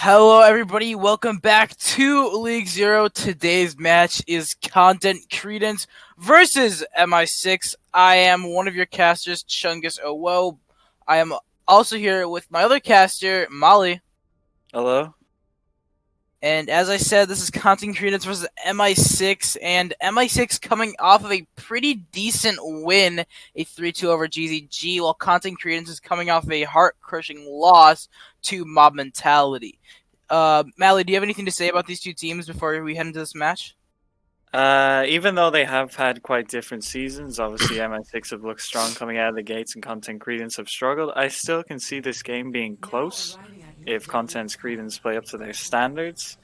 Hello everybody, welcome back to League Zero. Today's match is Credence versus MI6. I am one of your casters, Chungus Owo. I am also here with my other caster, Molly. Hello? And as I said, this is Credence versus MI6, and MI6 coming off of a pretty decent win, a 3-2 over GZG, while Credence is coming off of a heart-crushing loss to Mob Mentality. Mally, do you have anything to say about these two teams before we head into this match? Even though they have had quite different seasons, obviously MI6 have looked strong coming out of the gates and Credence have struggled. I still can see this game being close if Credence play up to their standards.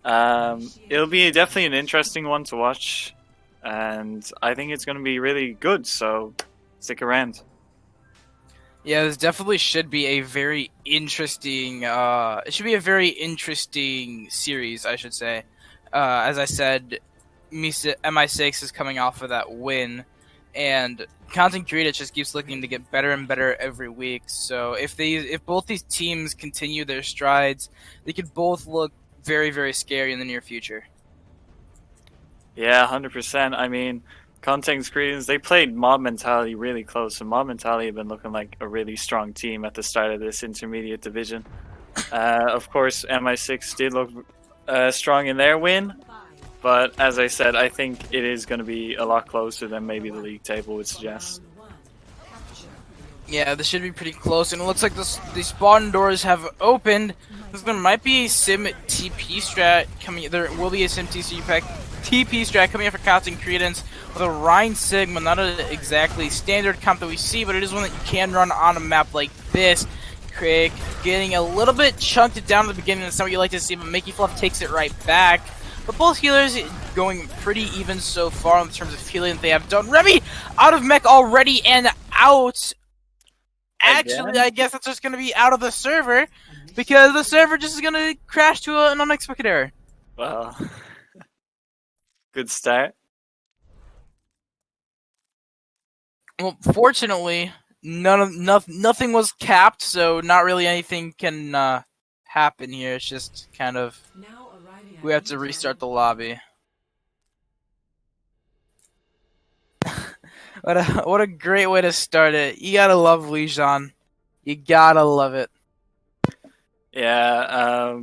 It'll be definitely an interesting one to watch, and I think it's going to be really good, so stick around. Yeah, this definitely should be a very interesting. It should be a very interesting series, I should say. As I said, MI6 is coming off of that win, and Credence just keeps looking to get better and better every week. So if both these teams continue their strides, they could both look very, very scary in the near future. Yeah, 100%. I mean, Credence, they played Mob Mentality really close, and Mob Mentality have been looking like a really strong team at the start of this intermediate division. Of course, MI6 did look strong in their win, but as I said, I think it is going to be a lot closer than maybe the league table would suggest. Yeah, this should be pretty close, and it looks like the spawn doors have opened. There might be a Sim TP strat coming. There will be a Sim TP strat coming in for Credence with a Rhine Sigma. Not an exactly standard comp that we see, but it is one that you can run on a map like this. Craig getting a little bit chunked down at the beginning. That's not what you like to see, but Mickey Fluff takes it right back. But both healers going pretty even so far in terms of healing that they have done. Remy out of mech already and out. Actually, I guess it's just going to be out of the server because the server just is going to crash to an unexpected error. Well, good start. Well, fortunately, nothing was capped, so not really anything can happen here. It's just kind of we have to restart the lobby. What a great way to start it. You gotta love Lijian. You gotta love it. Yeah,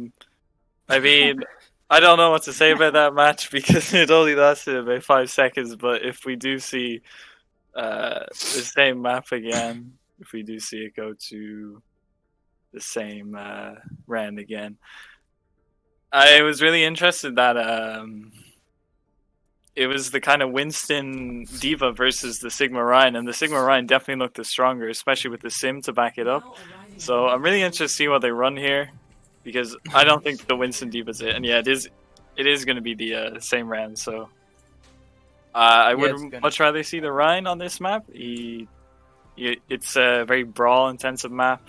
I mean, I don't know what to say about that match because it only lasted about 5 seconds, but if we do see the same map again, if we do see it go to the same round again, I was really interested that it was the kind of Winston Diva versus the Sigma Ryan, and the Sigma Ryan definitely looked the stronger, especially with the Sim to back it up. So I'm really interested to see what they run here, because I don't think the Winston Diva's it. And yeah, it is going to be the same round. So I would much rather see the Ryan on this map. It's a very brawl intensive map.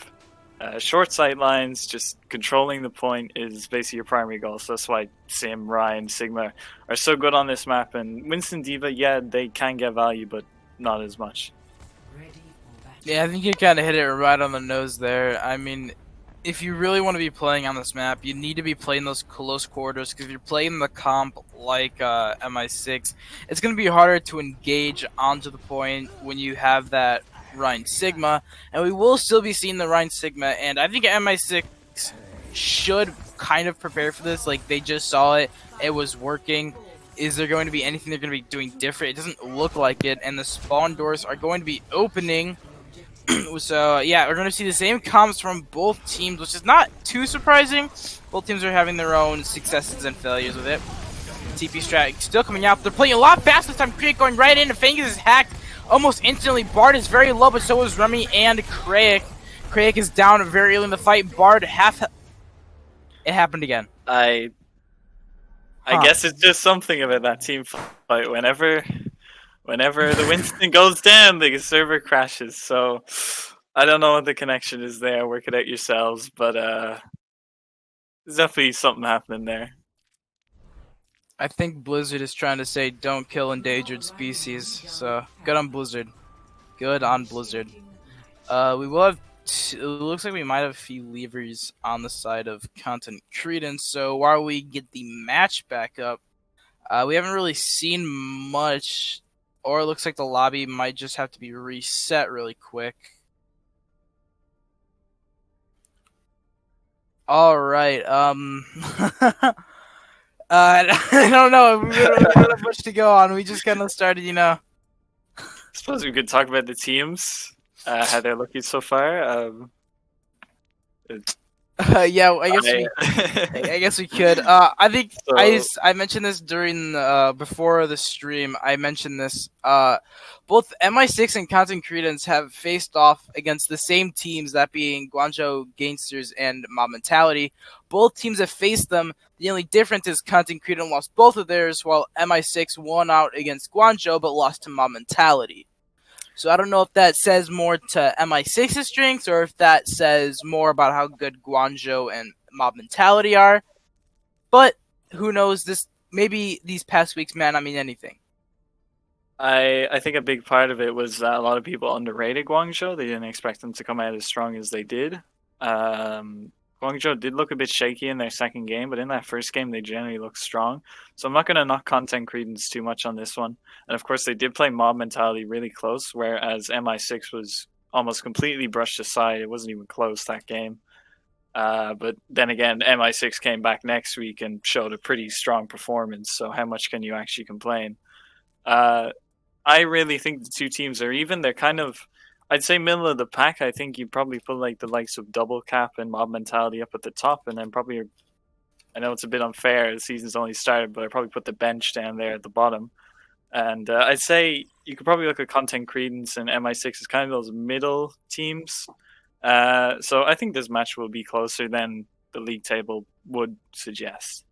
Short sight lines, just controlling the point is basically your primary goal. So that's why Sim, Ryan, Sigma are so good on this map. And Winston Diva, yeah, they can get value, but not as much. Yeah, I think you kind of hit it right on the nose there. I mean, if you really want to be playing on this map, you need to be playing those close quarters, because if you're playing the comp like MI6, it's going to be harder to engage onto the point when you have that Rhine Sigma, and we will still be seeing the Rhine Sigma, and I think MI6 should kind of prepare for this. Like, they just saw it, it was working. Is there going to be anything they're going to be doing different? It doesn't look like it, and the spawn doors are going to be opening. So yeah, we're going to see the same comps from both teams, which is not too surprising. Both teams are having their own successes and failures with it. TP strat still coming out. They're playing a lot faster this time. Create going right in. Fangus is hacked almost instantly. Bard is very low, but so is Remy and Craig. Craig is down very early in the fight. Bard it happened again. I guess it's just something about that team fight. Whenever the Winston goes down, the server crashes. So I don't know what the connection is there. Work it out yourselves. But there's definitely something happening there. I think Blizzard is trying to say don't kill endangered species. So good on Blizzard. Good on Blizzard. We will have It looks like we might have a few levers on the side of Content Credence. So while we get the match back up, we haven't really seen much, or it looks like the lobby might just have to be reset really quick. All right. I don't know. We don't have much to go on. We just kind of started, I suppose we could talk about the teams, how they're looking so far. Yeah, I guess we could. I think So I mentioned this during before the stream. I mentioned this. Both MI6 and Content Credence have faced off against the same teams, that being Guangzhou Gangsters and Mob Mentality. Both teams have faced them. The only difference is Content Credence lost both of theirs, while MI6 won out against Guangzhou but lost to Mob Mentality. So I don't know if that says more to MI6's strengths or if that says more about how good Guangzhou and Mob Mentality are. But who knows? This maybe these past weeks may not mean anything. I think a big part of it was that a lot of people underrated Guangzhou. They didn't expect them to come out as strong as they did. Guangzhou did look a bit shaky in their second game, but in that first game they generally looked strong. So I'm not going to knock Content Credence too much on this one. And of course they did play Mob Mentality really close, whereas MI6 was almost completely brushed aside. It wasn't even close, that game. But then again, MI6 came back next week and showed a pretty strong performance. So how much can you actually complain? I really think the two teams are even. They're kind of, I'd say, middle of the pack. I think you probably put like the likes of Double Cap and Mob Mentality up at the top, and then probably, I know it's a bit unfair, the season's only started, but I'd probably put the bench down there at the bottom. And I'd say you could probably look at Content Credence and MI6 as kind of those middle teams. So I think this match will be closer than the league table would suggest.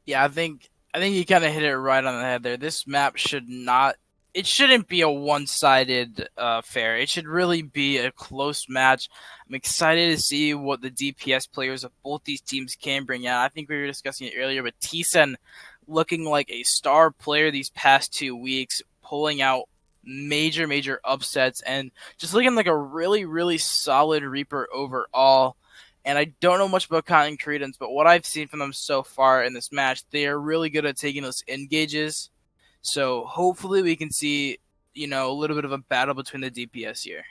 Yeah, I think you kind of hit it right on the head there. This map shouldn't be a one-sided affair. It should really be a close match. I'm excited to see what the DPS players of both these teams can bring out. I think we were discussing it earlier, but T-Sen looking like a star player these past 2 weeks, pulling out major upsets and just looking like a really solid Reaper overall. And I don't know much about Content Credence, but what I've seen from them so far in this match, they are really good at taking those engages. So hopefully we can see, a little bit of a battle between the DPS here.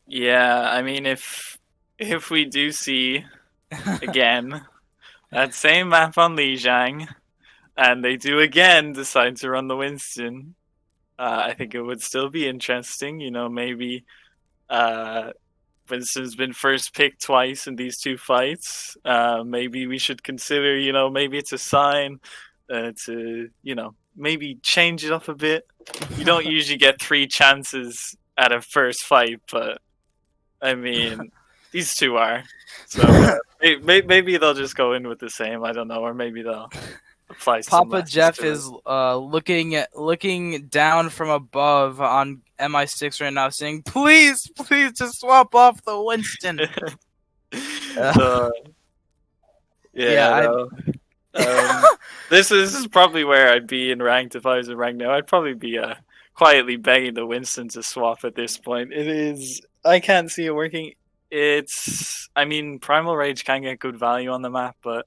Yeah, I mean, if we do see again that same map on Lijiang, and they do again decide to run the Winston, I think it would still be interesting. Maybe Winston's been first picked twice in these two fights. Maybe we should consider, maybe it's a sign to, maybe change it up a bit. You don't usually get 3 chances at a first fight, but I mean, these two are. So maybe they'll just go in with the same. I don't know, or maybe they'll apply some Papa lessons Jeff to it. is looking down from above on MI6 right now, saying, "Please, just swap off the Winston." So, yeah, yeah, no. This is probably where I'd be in ranked if I was in ranked now. I'd probably be quietly begging the Winston to swap at this point. It is. I can't see it working. I mean, Primal Rage can get good value on the map, but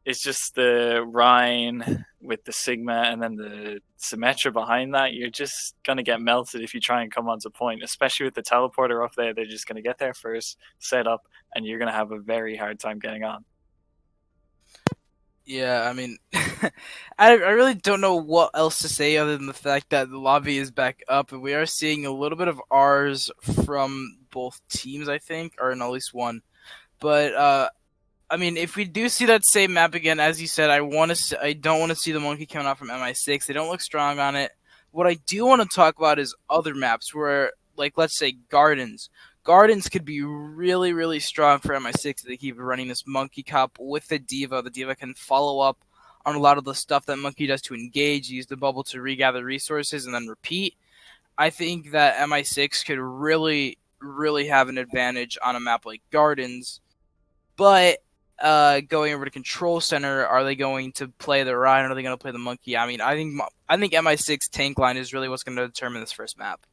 it's just the Rhine with the Sigma and then the Symmetra behind that. You're just going to get melted if you try and come onto point, especially with the teleporter up there. They're just going to get there first, set up, and you're going to have a very hard time getting on. Yeah, I mean, I really don't know what else to say other than the fact that the lobby is back up, and we are seeing a little bit of R's from both teams, I think, or in at least one. But I mean, if we do see that same map again, as you said, I don't want to see the monkey coming out from MI6. They don't look strong on it. What I do want to talk about is other maps where, like, let's say Gardens. Gardens could be really strong for MI6 if they keep running this Monkey Cup with the D.Va. The D.Va can follow up on a lot of the stuff that Monkey does to engage, use the bubble to regather resources, and then repeat. I think that MI6 could really have an advantage on a map like Gardens. But going over to Control Center, are they going to play the Rhine or are they going to play the Monkey? I mean, I think MI6 tank line is really what's going to determine this first map.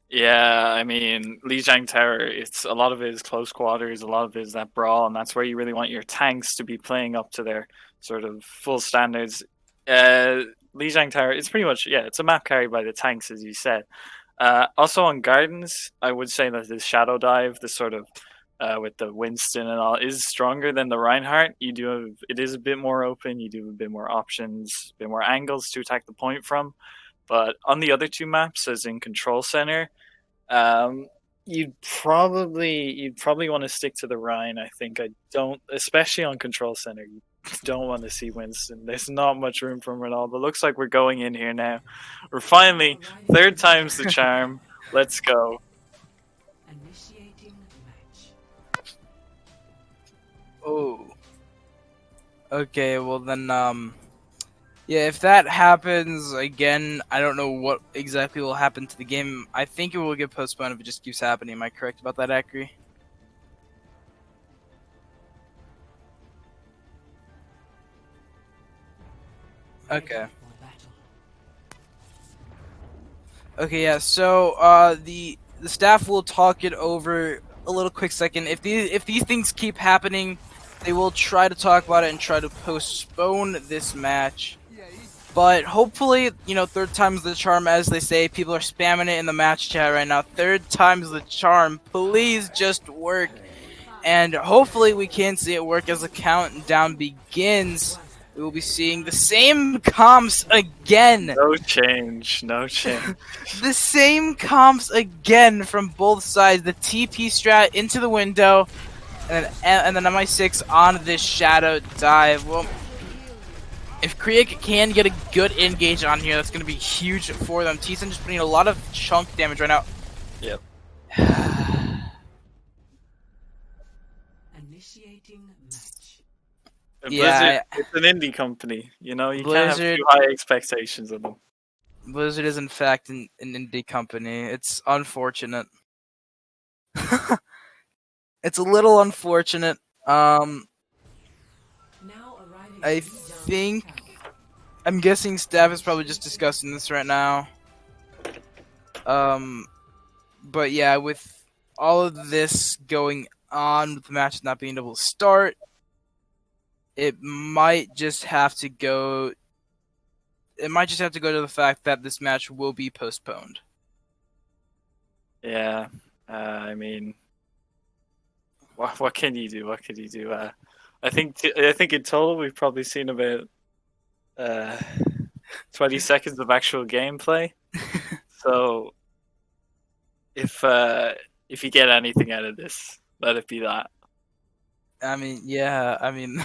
Yeah, I mean, Lijiang Tower, it's a lot of it is close quarters, a lot of it is that brawl, and that's where you really want your tanks to be playing up to their sort of full standards. Uh, Lijiang Tower, it's pretty much, yeah, it's a map carried by the tanks, as you said. Also on Gardens, I would say that the Shadow Dive, the sort of with the Winston and all, is stronger than the Reinhardt. You do have, it is a bit more open. You do have a bit more options, a bit more angles to attack the point from. But on the other two maps, as in Control Center, um, you'd probably want to stick to the Rhine. I think I don't, especially on Control Center. You don't want to see Winston. There's not much room for him at all. But looks like we're going in here now. We're finally third time's the charm. Let's go. Oh. Okay, well then, yeah, if that happens again, I don't know what exactly will happen to the game. I think it will get postponed if it just keeps happening. Am I correct about that, Akri? Okay. Okay, yeah. So, the staff will talk it over a little quick second. If these things keep happening, they will try to talk about it and try to postpone this match. But hopefully, you know, third time's the charm, as they say. People are spamming it in the match chat right now. Third time's the charm. Please just work. And hopefully we can see it work as the countdown begins. We will be seeing the same comps again. No change. No change. The same comps again from both sides. The TP strat into the window. And then MI6 on this Shadow Dive. Well, if Krieg can get a good engage on here, that's going to be huge for them. T-Sun just putting a lot of chunk damage right now. Yep. Initiating match. Yeah, Blizzard, it's an indie company. You know, you can't have Blizzard- too high expectations of them. Blizzard is in fact an indie company. It's unfortunate. It's a little unfortunate. I think I'm guessing staff is probably just discussing this right now. But yeah, with all of this going on, with the match not being able to start, it might just have to go. It might just have to go to the fact that this match will be postponed. Yeah. I mean, what can you do? What can you do? I think in total we've probably seen about 20 seconds of actual gameplay. So if you get anything out of this, let it be that. I mean, yeah. I mean,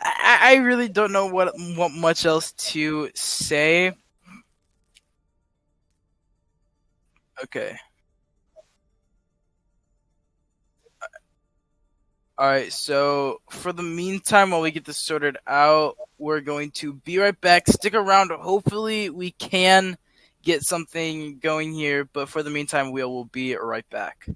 I really don't know what much else to say. Okay. Alright, so for the meantime, while we get this sorted out, we're going to be right back. Stick around. Hopefully, we can get something going here, but for the meantime, we will be right back.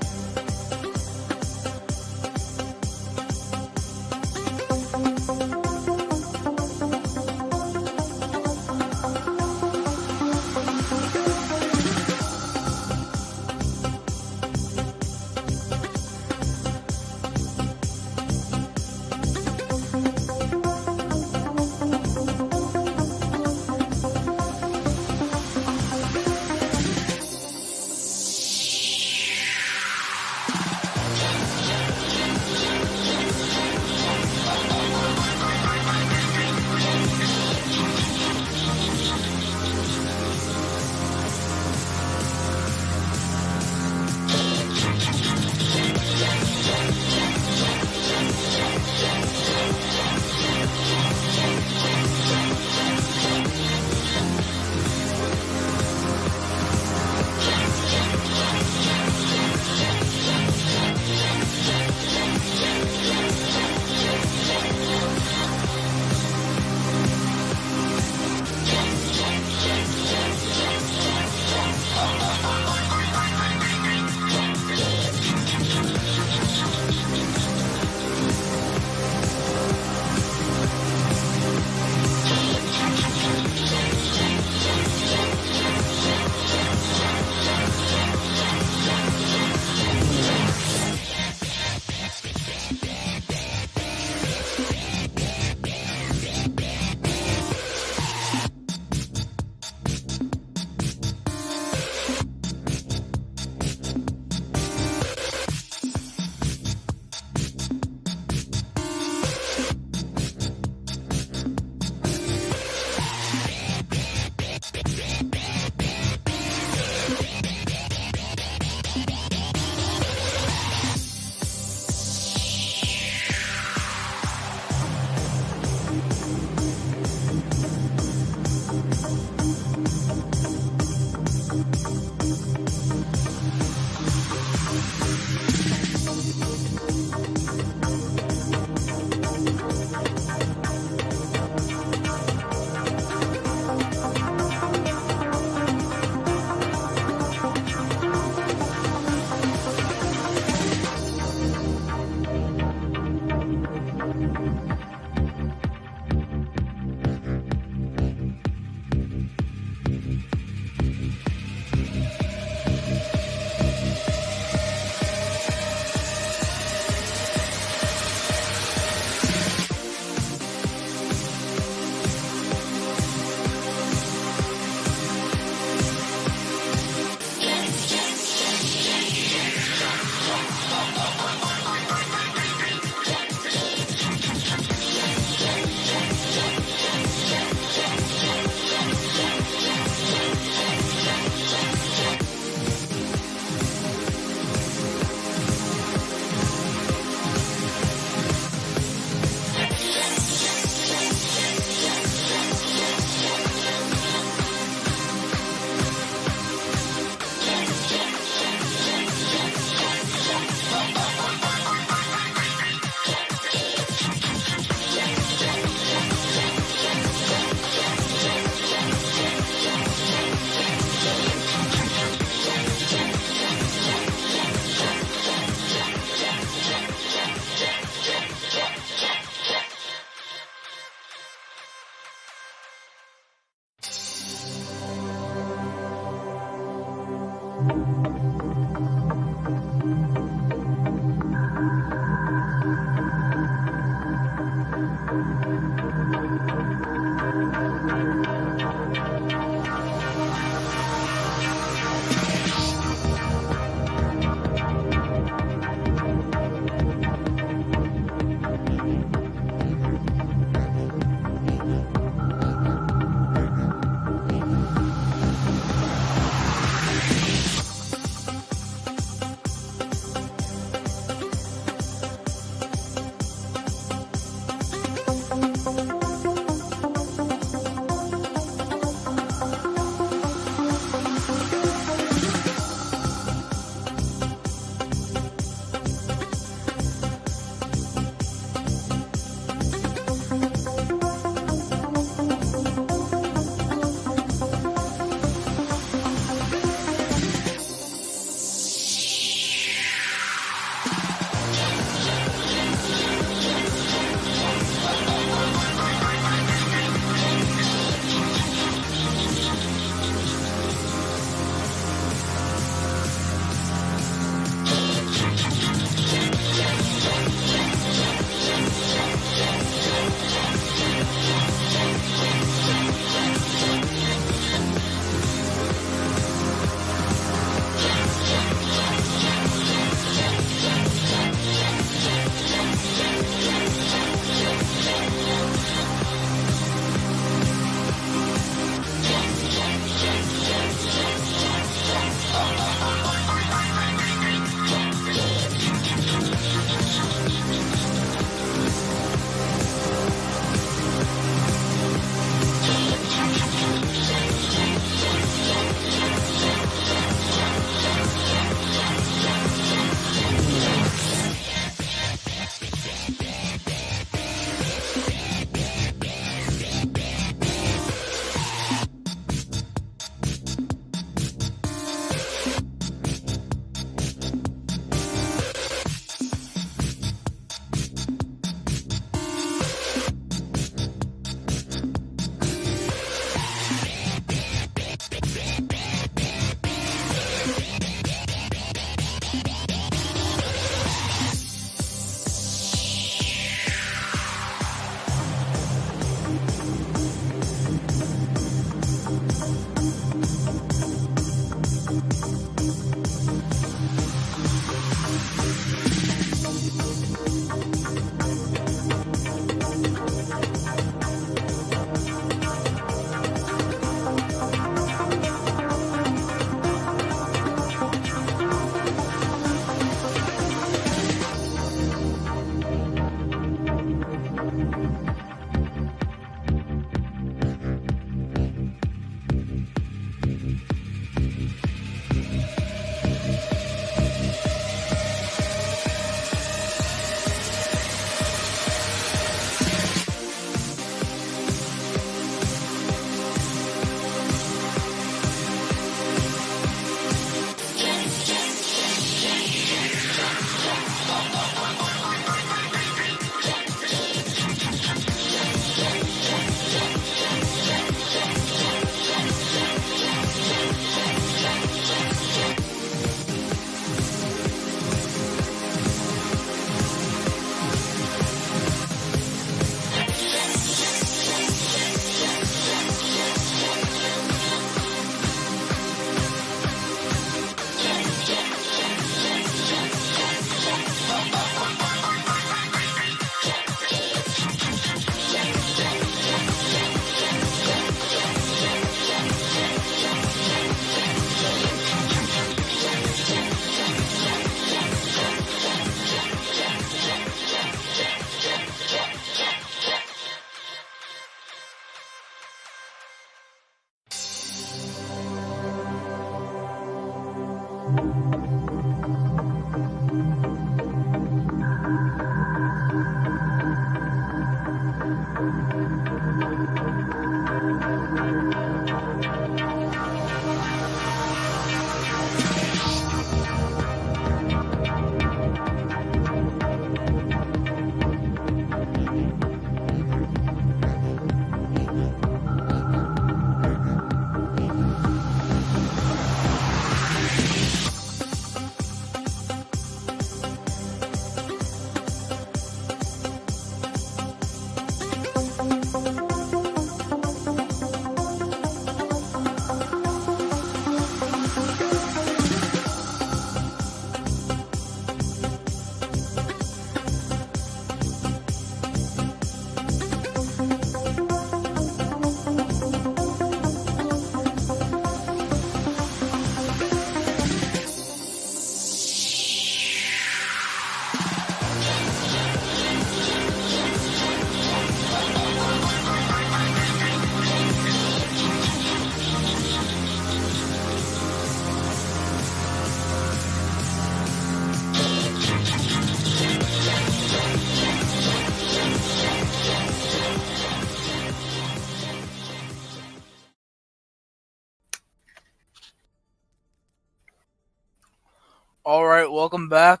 All right, welcome back.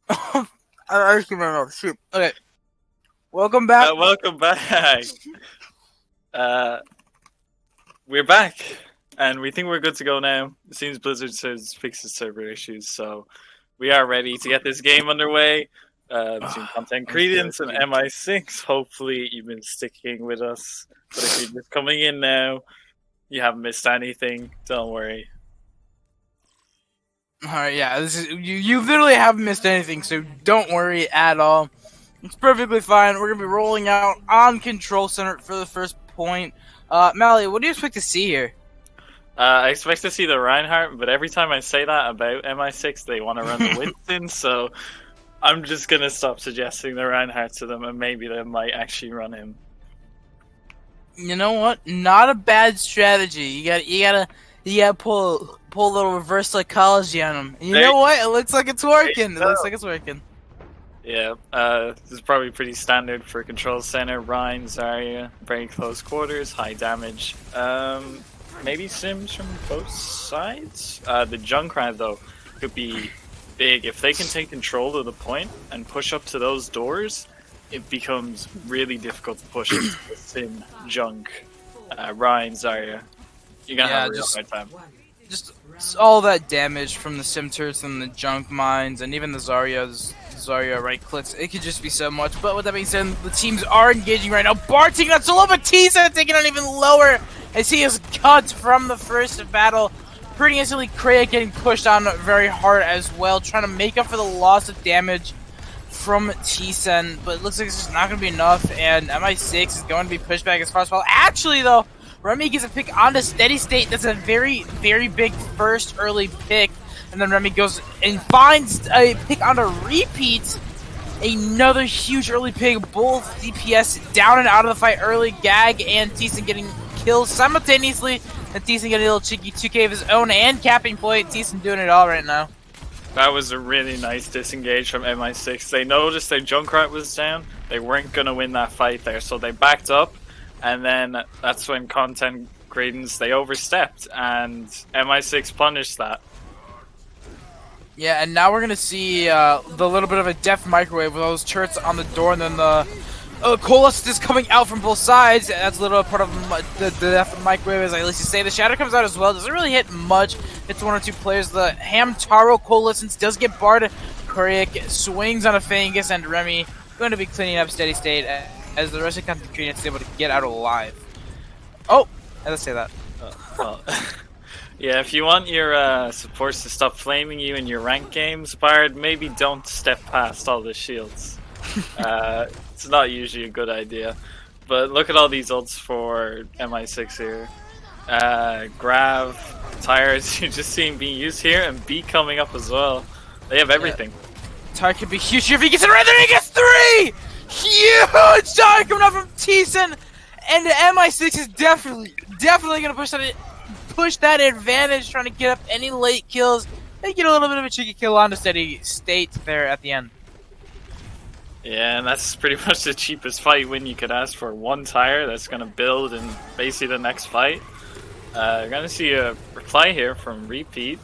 I actually ran out of soup. Okay, welcome back. Welcome back. We're back, and we think we're good to go now. It seems Blizzard has fixed the server issues, so we are ready to get this game underway. Between Content Credence and MI6. Hopefully, you've been sticking with us. But if you're just coming in now, you haven't missed anything. Don't worry. All right, yeah, this is you. Literally haven't missed anything, so don't worry at all. It's perfectly fine. We're gonna be rolling out on Control Center for the first point. Mally, what do you expect to see here? I expect to see the Reinhardt, but every time I say that about MI6, they want to run the Winston, so I'm just gonna stop suggesting the Reinhardt to them, and maybe they might actually run him. You know what? Not a bad strategy. You gotta pull a little reverse psychology on them. You know what? It looks like it's working. It looks like it's working. Yeah, this is probably pretty standard for Control Center. Rein, Zarya, very close quarters, high damage. Maybe Sims from both sides? The Junkrat, though, could be big. If they can take control of the point and push up to those doors, it becomes really difficult to push into the Sim, Junk, Rein, Zarya. You're gonna have a real hard time. Just all that damage from the Sim turrets and the Junk mines and even the Zarya right clicks, it could just be so much. But with that being said, the teams are engaging right now. Bart taking out Solo, but Tisa taking out even lower as he is cut from the first battle. Pretty instantly, Kreia getting pushed on very hard as well, trying to make up for the loss of damage from Tisen, but it looks like it's just not going to be enough, and MI6 is going to be pushed back as far as possible. Actually, though, Remy gets a pick onto Steady State. That's a very, very big first early pick, and then Remy goes and finds a pick onto Repeat. Another huge early pick, both DPS down and out of the fight early. Gag and Tisen getting kills simultaneously, and Tisen getting a little cheeky 2K of his own and capping point. Tisen doing it all right now. That was a really nice disengage from MI6. They noticed their Junkrat was down. They weren't going to win that fight there, so they backed up. And then that's when Content Credence, they overstepped, and MI6 punished that. Yeah, and now we're going to see the little bit of a death microwave with those turrets on the door, and then the Coalesce is coming out from both sides. That's a little part of the death microwave, as I at least say. The Shatter comes out as well. Doesn't really hit much. It's one or two players. The Hamtaro Coalescence does get barred. Kuriak swings on a Fangus, and Remy going to be cleaning up Steady State as the rest of Content Credence is able to get out alive. Oh, let's say that. Well, yeah, if you want your supports to stop flaming you in your ranked games, Bard, maybe don't step past all the shields. It's not usually a good idea. But look at all these ults for MI6 here. Grav, Tires, you're just seeing being used here, and B coming up as well. They have everything. Yeah. Tire could be huge here if he gets it right there. He gets 3! Huge Tire coming up from Tison! And the MI6 is definitely going to push that advantage, trying to get up any late kills. They get a little bit of a cheeky kill on the Steady State there at the end. Yeah, and that's pretty much the cheapest fight win you could ask for. One tire that's going to build in basically the next fight. You're going to see a reply here from Repeat.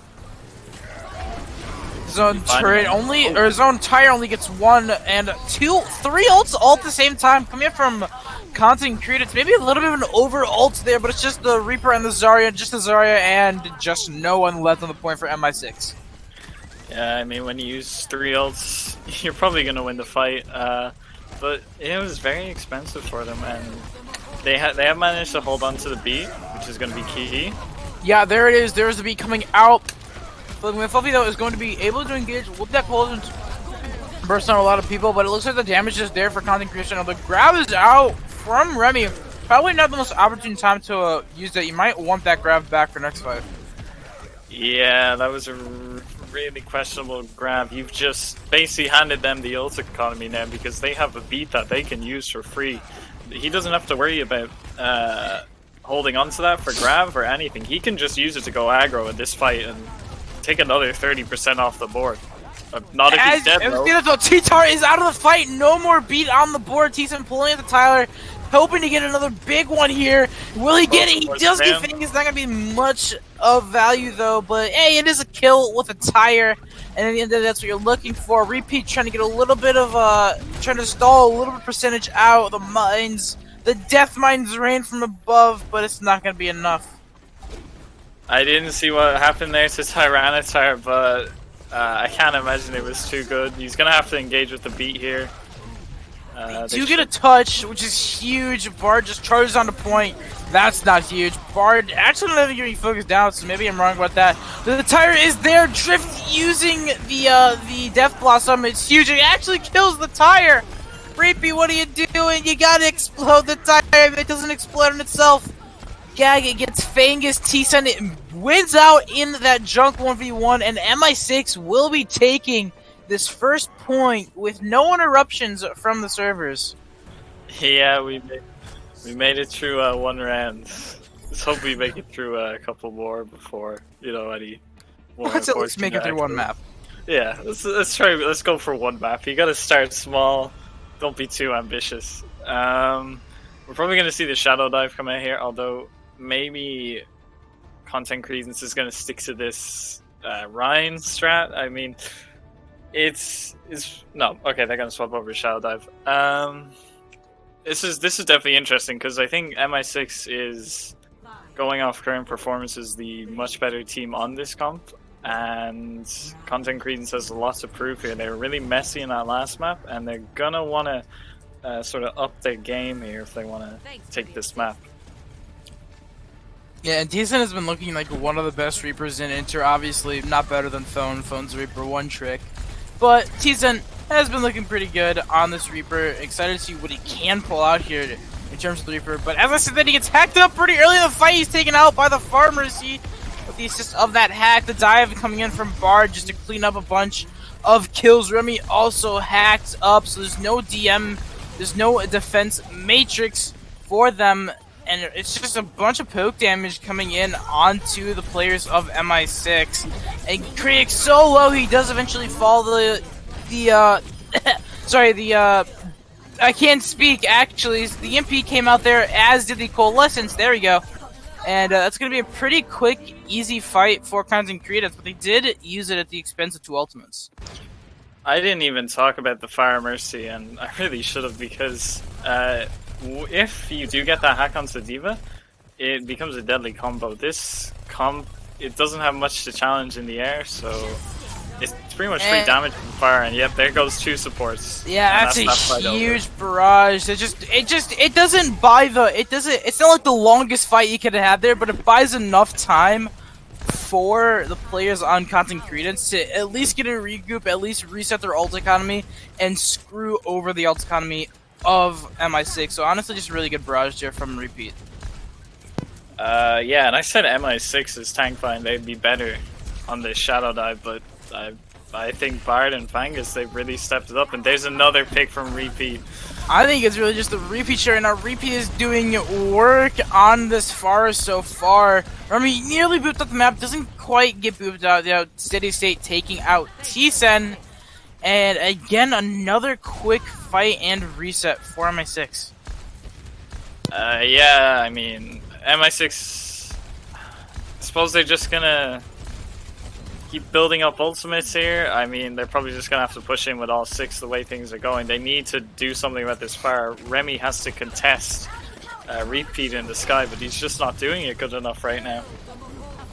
Zone turret only, or Zone Tire only gets 1 and 2, 3 ults all at the same time. Coming up from Content Credence, maybe a little bit of an over ult there, but it's just the Reaper and the Zarya, and just no one left on the point for MI6. Yeah, I mean, when you use 3 ults, you're probably going to win the fight. But it was very expensive for them, and they have managed to hold on to the beat, which is going to be key. Yeah, there it is. There's the beat coming out. Fluffy, though, is going to be able to engage with that close and burst on a lot of people, but it looks like the damage is there for Content Creation. The grab is out from Remy. Probably not the most opportune time to use that. You might want that grab back for next fight. Yeah, that was a really questionable grab. You've just basically handed them the ult economy now because they have a beat that they can use for free. He doesn't have to worry about holding on to that for grab or anything. He can just use it to go aggro in this fight and take another 30% off the board. Not if he's dead, though. T-Tar is out of the fight. No more beat on the board. T-Sun pulling at the Tyler. hoping to get another big one here. Will he get it? He does get Fang. It's not going to be much of value, though. But, hey, it is a kill with a tire. And at the end of that's what you're looking for. Repeat trying to get a little bit of, trying to stall a little bit of percentage out. The mines, the death mines rain from above, but it's not going to be enough. I didn't see what happened there to Tyranitar, but I can't imagine it was too good. He's going to have to engage with the beat here. They do get a touch, which is huge. Bard just charges on the point. That's not huge. Bard actually not even getting focused down, so maybe I'm wrong about that. The tire is there. Drift using the Death Blossom. It's huge. It actually kills the tire. Reapy, what are you doing? You gotta explode the tire. If it doesn't explode on itself. Gag, it gets Fangus. T-Sun, it wins out in that junk 1v1, and MI6 will be taking this first point with no interruptions from the servers. Yeah, we made it through one round. Let's hope we make it through a couple more before, you know, any more. Let's at least make it through one map. Yeah, let's try. Let's go for one map. You gotta start small. Don't be too ambitious. We're probably gonna see the Shadow Dive come out here, although maybe Content Credence is gonna stick to this Rhine strat. I mean, it's no, okay, they're gonna swap over to Shadow Dive. This is definitely interesting because I think MI6 is, going off current performances, the much better team on this comp, and Content Credence has a lot to prove here. They were really messy in that last map, and they're gonna want to sort of up their game here if they want to take this map. Yeah, and T-Sun has been looking like one of the best Reapers in Inter. Obviously, not better than Phone. Phone's Reaper one trick. But T-Sun has been looking pretty good on this Reaper. Excited to see what he can pull out here in terms of the Reaper. But as I said, that he gets hacked up pretty early in the fight. He's taken out by the Farmers. With the assist of that hack, the dive coming in from Bard just to clean up a bunch of kills. Remy also hacked up, so there's no DM, there's no defense matrix for them. And it's just a bunch of poke damage coming in onto the players of MI6. And Krieg so low, he does eventually fall I can't speak, actually. The MP came out there, as did the Coalescence. There we go. And that's going to be a pretty quick, easy fight for Content Credence, but they did use it at the expense of two ultimates. I didn't even talk about the Fire Mercy, and I really should have, because if you do get that hack onto D.Va, it becomes a deadly combo. This comp, it doesn't have much to challenge in the air, so it's pretty much free damage from fire, and yep, there goes two supports. Yeah, that's a huge barrage. It doesn't buy it's not like the longest fight you could have there, but it buys enough time for the players on Content Credence to at least get a regroup, at least reset their ult economy, and screw over the ult economy of MI6. So honestly, just really good barrage there from Repeat. Yeah, and I said MI6 is tank fine, they'd be better on this Shadow Dive, but I think Bard and Fangus, they've really stepped it up, and there's another pick from Repeat. I think it's really just the Repeat share. Now Repeat is doing work on this forest so far. Remy nearly booped up the map, doesn't quite get booped out. Steady State taking out T-Sen. And again, another quick fight and reset for MI6. Yeah, I mean, MI6, I suppose they're just gonna keep building up ultimates here. I mean, they're probably just gonna have to push in with all six the way things are going. They need to do something about this fire. Remy has to contest Repeat in the sky, but he's just not doing it good enough right now.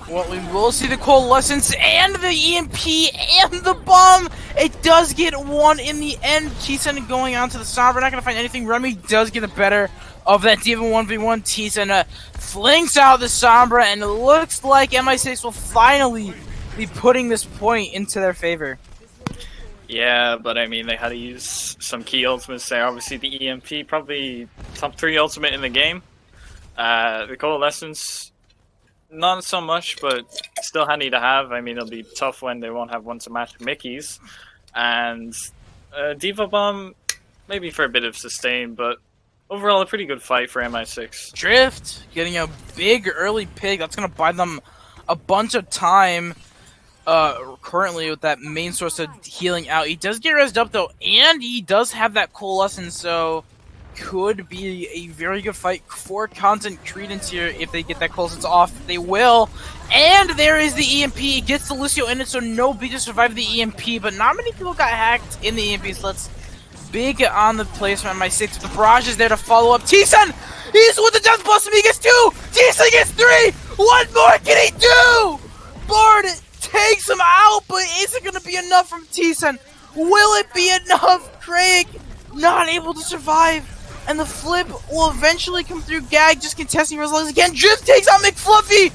Well, we will see the Coalescence and the EMP and the bomb. It does get one in the end. T-Sen going on to the Sombra. Not going to find anything. Remy does get the better of that D.Va 1v1. T-Sen flinks out the Sombra, and it looks like MI6 will finally be putting this point into their favor. Yeah, but I mean, they had to use some key ultimates there. Obviously, the EMP, probably top 3 ultimate in the game. The Coalescence, not so much, but still handy to have. I mean, it'll be tough when they won't have one to match Mickey's. And D.Va Bomb, maybe for a bit of sustain, but overall a pretty good fight for MI6. Drift getting a big early pick. That's going to buy them a bunch of time currently with that main source of healing out. He does get rezzed up, though, and he does have that Coalescence, so could be a very good fight for Content Credence here if they get that close. It's off. They will. And there is the EMP. It gets the Lucio in it, so no B to survive the EMP. But not many people got hacked in the EMP, so let's big on the place from MI6. The barrage is there to follow up. T-Sun! He's with the death blossom. He gets 2. T-Sun gets 3. What more can he do? Bard takes him out, but is it going to be enough from T-Sun? Will it be enough? Craig not able to survive. And the flip will eventually come through. Gag just contesting for his lives again. Drift takes out McFluffy.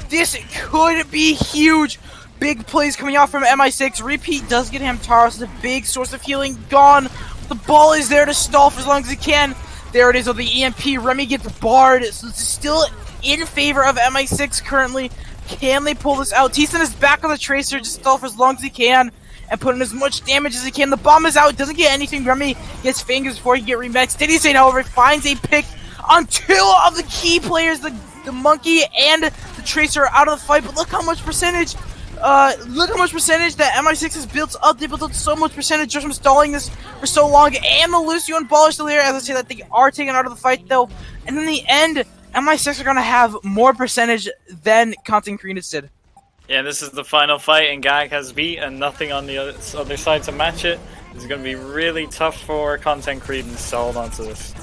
This could be huge. Big plays coming out from MI6. Repeat does get Hamtaro, so the big source of healing gone. The ball is there to stall for as long as he can. There it is with the EMP. Remy gets barred, so it's still in favor of MI6 currently. Can they pull this out? T-Sun is back on the Tracer, just stall for as long as he can and put in as much damage as he can. The bomb is out, doesn't get anything. Remy gets fingers before he can get remixed. Diddy Sane, however, finds a pick on 2 of the key players. The Monkey and the Tracer are out of the fight, but look how much percentage that MI6 has built up. They built up so much percentage just from stalling this for so long. And the Lucio and Ball are still here. As I say, that they are taken out of the fight though. And in the end, MI6 are going to have more percentage than Content Credence did. Yeah, this is the final fight, and Gag has beat, and nothing on the other side to match it. It's going to be really tough for Content Credence to hold on to this.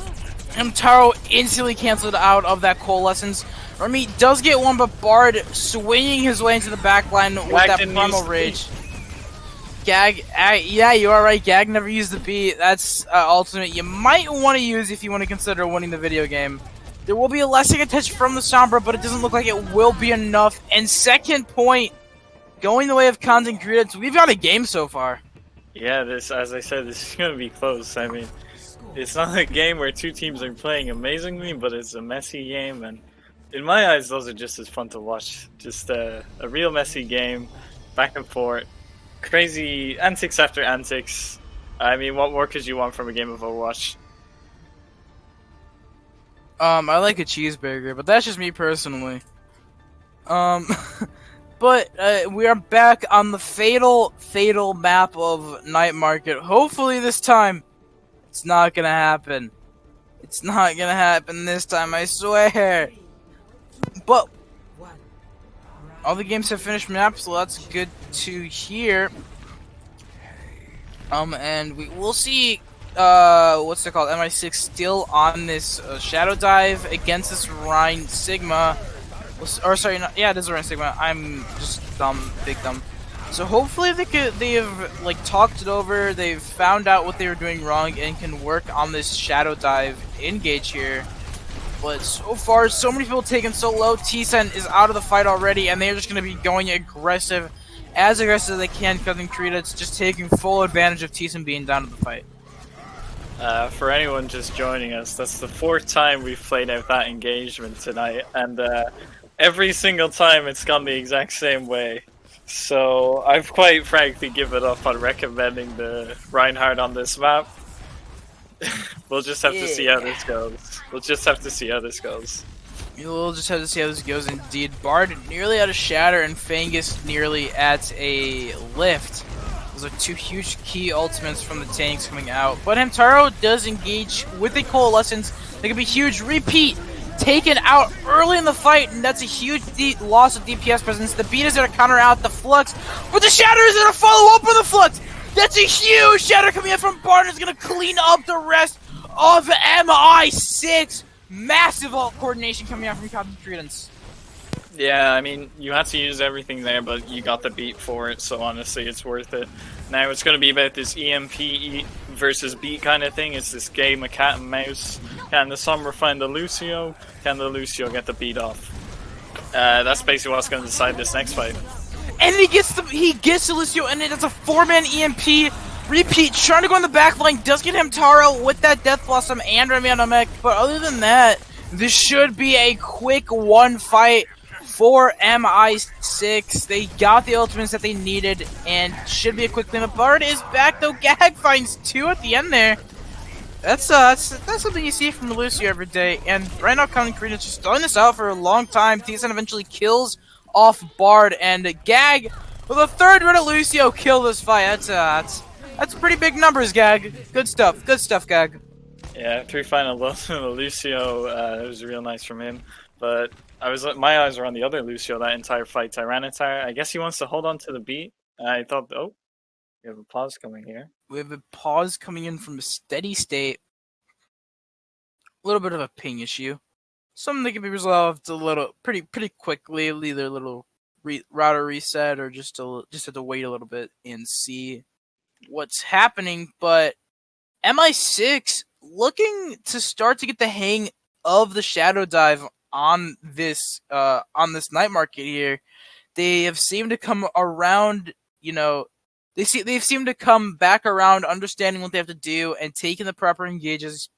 Taro instantly canceled out of that Coalescence. Remy does get one, but Bard swinging his way into the back line with that Primal Rage. Gag, yeah, you are right. Gag never used the beat. That's ultimate you might want to use if you want to consider winning the video game. There will be a lasting touch from the Sombra, but it doesn't look like it will be enough. And second point, going the way of Content Credence. We've got a game so far. Yeah, this, as I said, this is going to be close. I mean, it's not a game where 2 teams are playing amazingly, but it's a messy game, and in my eyes, those are just as fun to watch. Just a real messy game, back and forth, crazy antics after antics. I mean, what more could you want from a game of Overwatch? I like a cheeseburger, but that's just me personally. But we are back on the fatal map of Night Market. Hopefully this time, it's not gonna happen. It's not gonna happen this time, I swear. But all the games have finished maps, so that's good to hear. And we will see. What's it called? MI6 still on this Shadow Dive against this Rhine Sigma. Or sorry, yeah, it is a Rhine Sigma. I'm just dumb, big dumb. So hopefully they've like talked it over. They've found out what they were doing wrong and can work on this Shadow Dive engage here. But so far, so many people taken so low. T-Sun is out of the fight already, and they're just going to be going aggressive as they can. Content Credence just taking full advantage of T-Sun being down to the fight. For anyone just joining us, that's the 4th time we've played out that engagement tonight, and every single time it's gone the exact same way. So I've quite frankly given up on recommending the Reinhardt on this map. We'll just have to see how this goes. We'll just have to see how this goes. We'll just have to see how this goes indeed. Bard nearly out of Shatter and Fangus nearly at a lift. Those are 2 huge key ultimates from the tanks coming out. But Hamtaro does engage with the Coalescence. That could be huge. Repeat taken out early in the fight, and that's a huge loss of DPS presence. The beat is there to counter out the Flux, but the Shatter is there to follow up with the Flux. That's a huge Shatter coming in from Bard. Is going to clean up the rest of MI6. Massive ult coordination coming out from Content Credence. Yeah, I mean, you had to use everything there, but you got the beat for it, so honestly, it's worth it. Now it's going to be about this EMP versus beat kind of thing. It's this game of cat and mouse. Can the Sombra find the Lucio? Can the Lucio get the beat off? That's basically what's going to decide this next fight. And he gets the Lucio, and it's a 4-man EMP. Repeat, trying to go on the back line, does get Hamtaro with that Death Blossom and Remy on the mech, but other than that, this should be a quick 1 fight for MI6. They got the ultimates that they needed, and should be a quick cleanup. Bard is back though. Gag finds 2 at the end there. That's something you see from the Lucio every day. And right now, Content Credence just throwing this out for a long time. T-Sun eventually kills off Bard, and Gag with a 3rd Reddit Lucio kill this fight. That's pretty big numbers, Gag. Good stuff, Gag. Yeah, 3 final blows from Lucio. It was real nice from him. But my eyes were on the other Lucio that entire fight, Tyranitar. I guess he wants to hold on to the beat. I thought, oh, we have a pause coming here. We have a pause coming in from a steady state. A little bit of a ping issue. Something that can be resolved a little pretty quickly. Either a little router reset or just have to wait a little bit and see what's happening. But MI6 looking to start to get the hang of the shadow dive on this night market here. They have seemed to come around, they've seemed to come back around understanding what they have to do and taking the proper engages,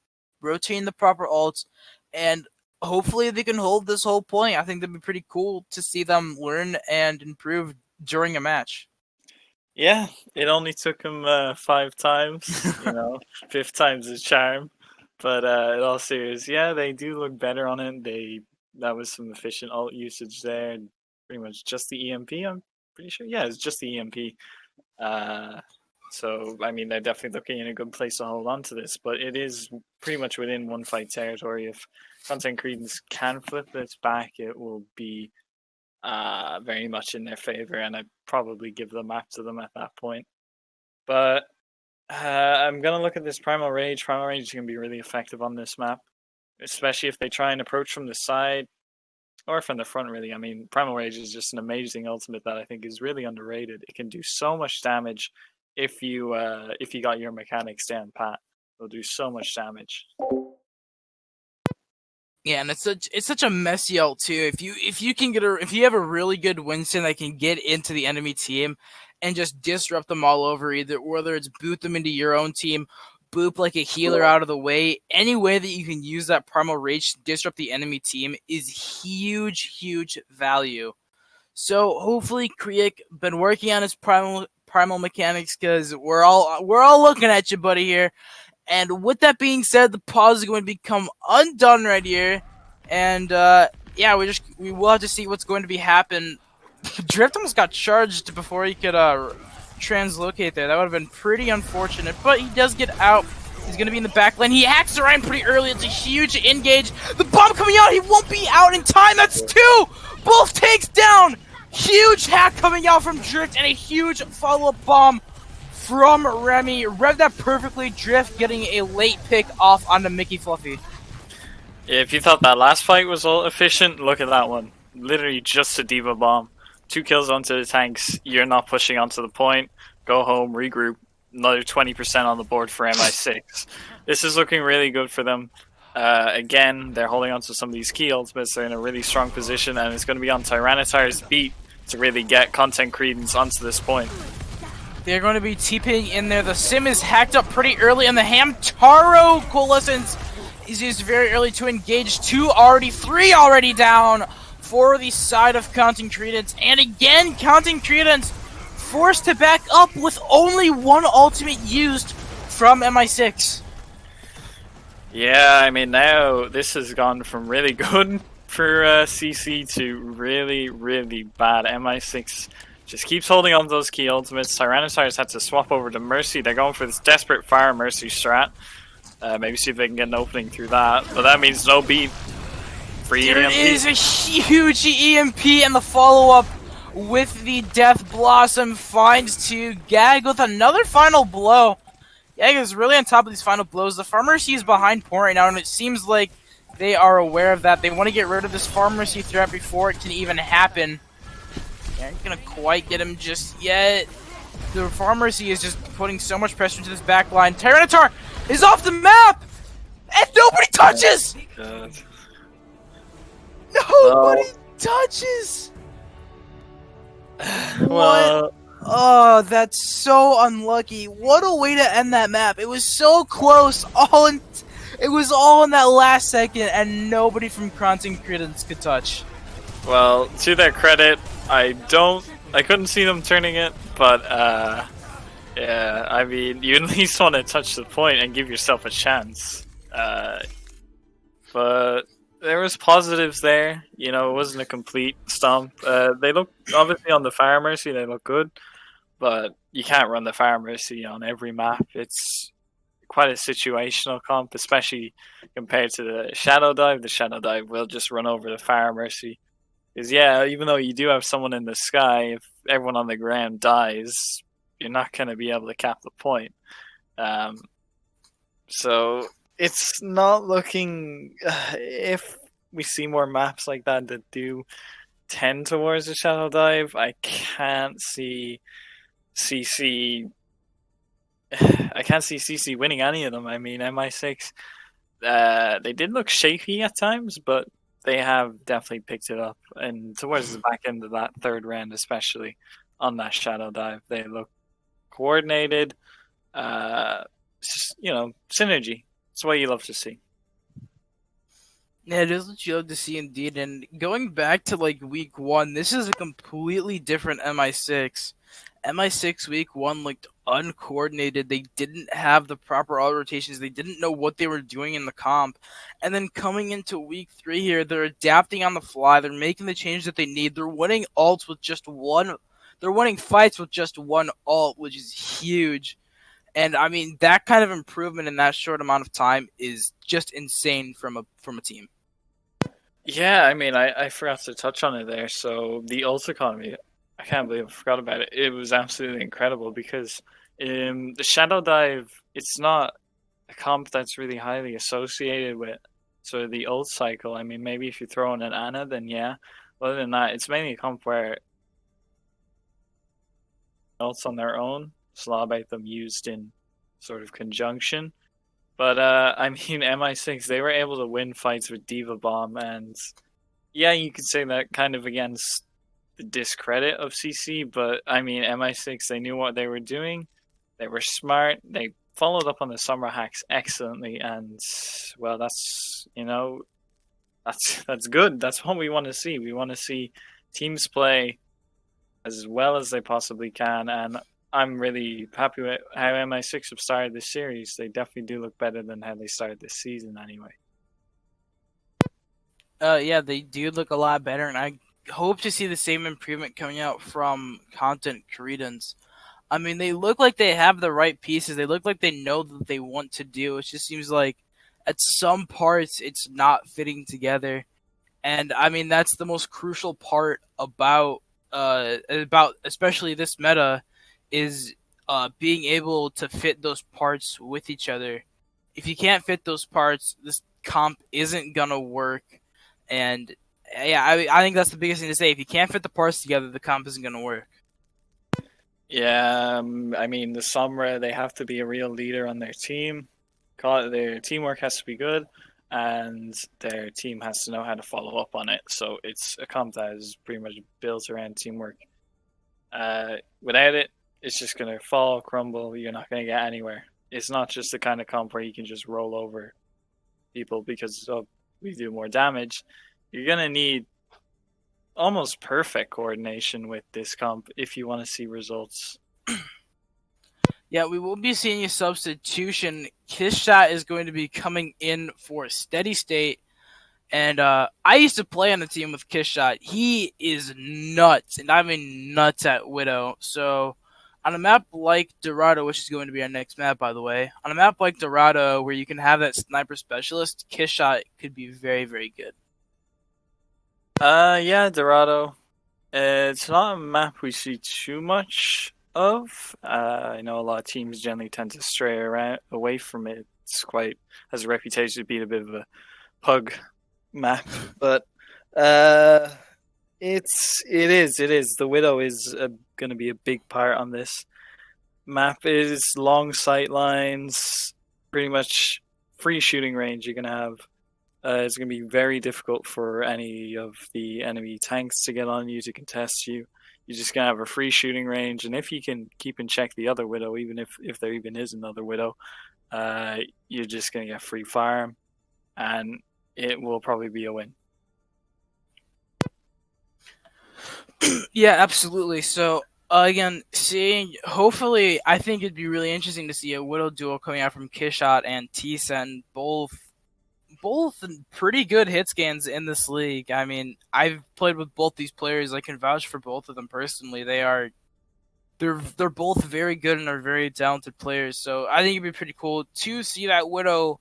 rotating the proper ults, and hopefully they can hold this whole point. I think that'd be pretty cool to see them learn and improve during a match. Yeah, it only took him 5 times, fifth time's a charm. But in all serious, yeah, they do look better on it. That was some efficient ult usage there. Pretty much just the EMP, I'm pretty sure. Yeah, it's just the EMP. So, I mean, they're definitely looking in a good place to hold on to this, but it is pretty much within one fight territory. If Content Credence can flip this back, it will be very much in their favor, and I'd probably give the map to them at that point. But I'm going to look at this Primal Rage. Primal Rage is going to be really effective on this map, especially if they try and approach from the side or from the front, really. I mean, Primal Rage is just an amazing ultimate that I think is really underrated. It can do so much damage if you got your mechanics down pat. It'll do so much damage. Yeah, and it's such a messy ult too. If you have a really good Winston that can get into the enemy team and just disrupt them all over, whether it's boot them into your own team, boop like a healer out of the way, any way that you can use that Primal Rage to disrupt the enemy team is huge value. So hopefully Kriek been working on his primal mechanics, because we're all looking at you, buddy, here. And with that being said, the pause is going to become undone right here. And yeah, we will have to see what's going to be happen. Drift almost got charged before he could translocate there. That would have been pretty unfortunate, but he does get out. He's going to be in the back lane. He hacks around pretty early. It's a huge engage. The bomb coming out. He won't be out in time. That's 2. Both takes down. Huge hack coming out from Drift and a huge follow-up bomb from Remy. Read that perfectly. Drift getting a late pick off onto Mickey Fluffy. Yeah, if you thought that last fight was all efficient, look at that one. Literally just a D.Va bomb. 2 kills onto the tanks. You're not pushing onto the point. Go home, regroup. Another 20% on the board for MI6. This is looking really good for them. Again, they're holding on to some of these key ultimates. They're in a really strong position, and it's going to be on Tyranitar's beat to really get Content Credence onto this point. They're going to be TPing in there. The sim is hacked up pretty early, and the Hamtaro Coalescence is used very early to engage. 3 already down for the side of Content Credence. And again, Content Credence forced to back up with only 1 ultimate used from MI6. Yeah, I mean, now this has gone from really good for CC to really bad. MI6 just keeps holding on to those key ultimates. Tyranitar's had to swap over to Mercy. They're going for this desperate fire Mercy strat. Maybe see if they can get an opening through that. But that means no beat. Free There EMP. is a huge EMP, and the follow-up with the Death Blossom finds to Gag with another final blow. Gag is really on top of these final blows. The Pharmacy is behind point right now, and it seems like they are aware of that. They want to get rid of this Pharmacy threat before it can even happen. They aren't going to quite get him just yet. The Pharmacy is just putting so much pressure into this back line. Tyranitar is off the map! And nobody touches! God. Nobody touches! Well, Oh, that's so unlucky. What a way to end that map. It was so close. It was all in that last second, and nobody from Content Credence could touch. well, to their credit, I couldn't see them turning it, but yeah, I mean, you at least want to touch the point and give yourself a chance. But there was positives there. You know, it wasn't a complete stomp. They look, obviously on the Fire Mercy, they look good, but you can't run the Fire Mercy on every map. It's quite a situational comp, especially compared to the Shadow Dive. The Shadow Dive will just run over the Fire Mercy. Because, yeah, even though you do have someone in the sky, if everyone on the ground dies, you're not going to be able to cap the point. So it's not looking. If we see more maps like that that do tend towards the Shadow Dive, I can't see CC. I can't see CC winning any of them. I mean, MI6, they did look shaky at times, but they have definitely picked it up. And towards the back end of that third round, especially on that Shadow Dive, they look coordinated. It's just, synergy. It's what you love to see. Yeah, it is what you love to see indeed. And going back to like week one, this is a completely different MI6. MI6 week one looked uncoordinated. They didn't have the proper auto rotations. They didn't know what they were doing in the comp. And then coming into week three here, they're adapting on the fly. They're making the change that they need. They're winning alts with just one. They're winning fights with just one alt, which is huge. And I mean that kind of improvement in that short amount of time is just insane from a team. Yeah, I mean, I forgot to touch on it there. So the ult economy, I can't believe I forgot about it. It was absolutely incredible because the Shadow Dive, it's not a comp that's really highly associated with sort of the ult cycle. I mean, maybe if you throw in an Ana, then yeah. Other than that, it's mainly a comp where ults on their own, it's a lot about them used in sort of conjunction. But I mean, MI6, they were able to win fights with Diva Bomb, and yeah, you could say that kind of against the discredit of CC, but I mean, MI6, they knew what they were doing. They were smart. They followed up on the summer hacks excellently, and well, that's good. That's what we want to see. We want to see teams play as well as they possibly can, and I'm really happy with how MI6 have started this series. They definitely do look better than how they started this season, anyway. Yeah, they do look a lot better, and I hope to see the same improvement coming out from content Credence. I mean, they look like they have the right pieces. They look like they know what they want to do. It just seems like at some parts it's not fitting together. And I mean, that's the most crucial part about especially this meta is being able to fit those parts with each other. If you can't fit those parts, this comp isn't gonna work. And yeah, I think that's the biggest thing to say. If you can't fit the parts together, the comp isn't gonna work. Yeah, I mean, the Sombra, they have to be a real leader on their team. Their teamwork has to be good, and their team has to know how to follow up on it. So it's a comp that is pretty much built around teamwork. Without it, it's just going to fall, crumble. You're not going to get anywhere. It's not just the kind of comp where you can just roll over people because we do more damage. You're going to need almost perfect coordination with this comp if you want to see results. Yeah, we will be seeing a substitution. Kishshot is going to be coming in for Steady State. And I used to play on the team with Kishshot. He is nuts, and I mean nuts at Widow. So on a map like Dorado, which is going to be our next map, by the way, on a map like Dorado, where you can have that sniper specialist, Kishshot could be very, very good. Yeah, Dorado. It's not a map we see too much of. I know a lot of teams generally tend to stray away from it. It's quite has a reputation to be a bit of a pug map, but it is. The Widow is going to be a big part on this map. It is long sight lines, pretty much free shooting range. You're going to have. It's going to be very difficult for any of the enemy tanks to get on you to contest you. You're just going to have a free shooting range, and if you can keep in check the other Widow, even if there even is another Widow, you're just going to get free farm, and it will probably be a win. Yeah, absolutely. So again, hopefully, I think it'd be really interesting to see a Widow duel coming out from Kishshot and T-Sen, both pretty good hit scans in this league. I mean, I've played with both these players. I can vouch for both of them personally. They are They're both very good and are very talented players. So I think it'd be pretty cool to see that Widow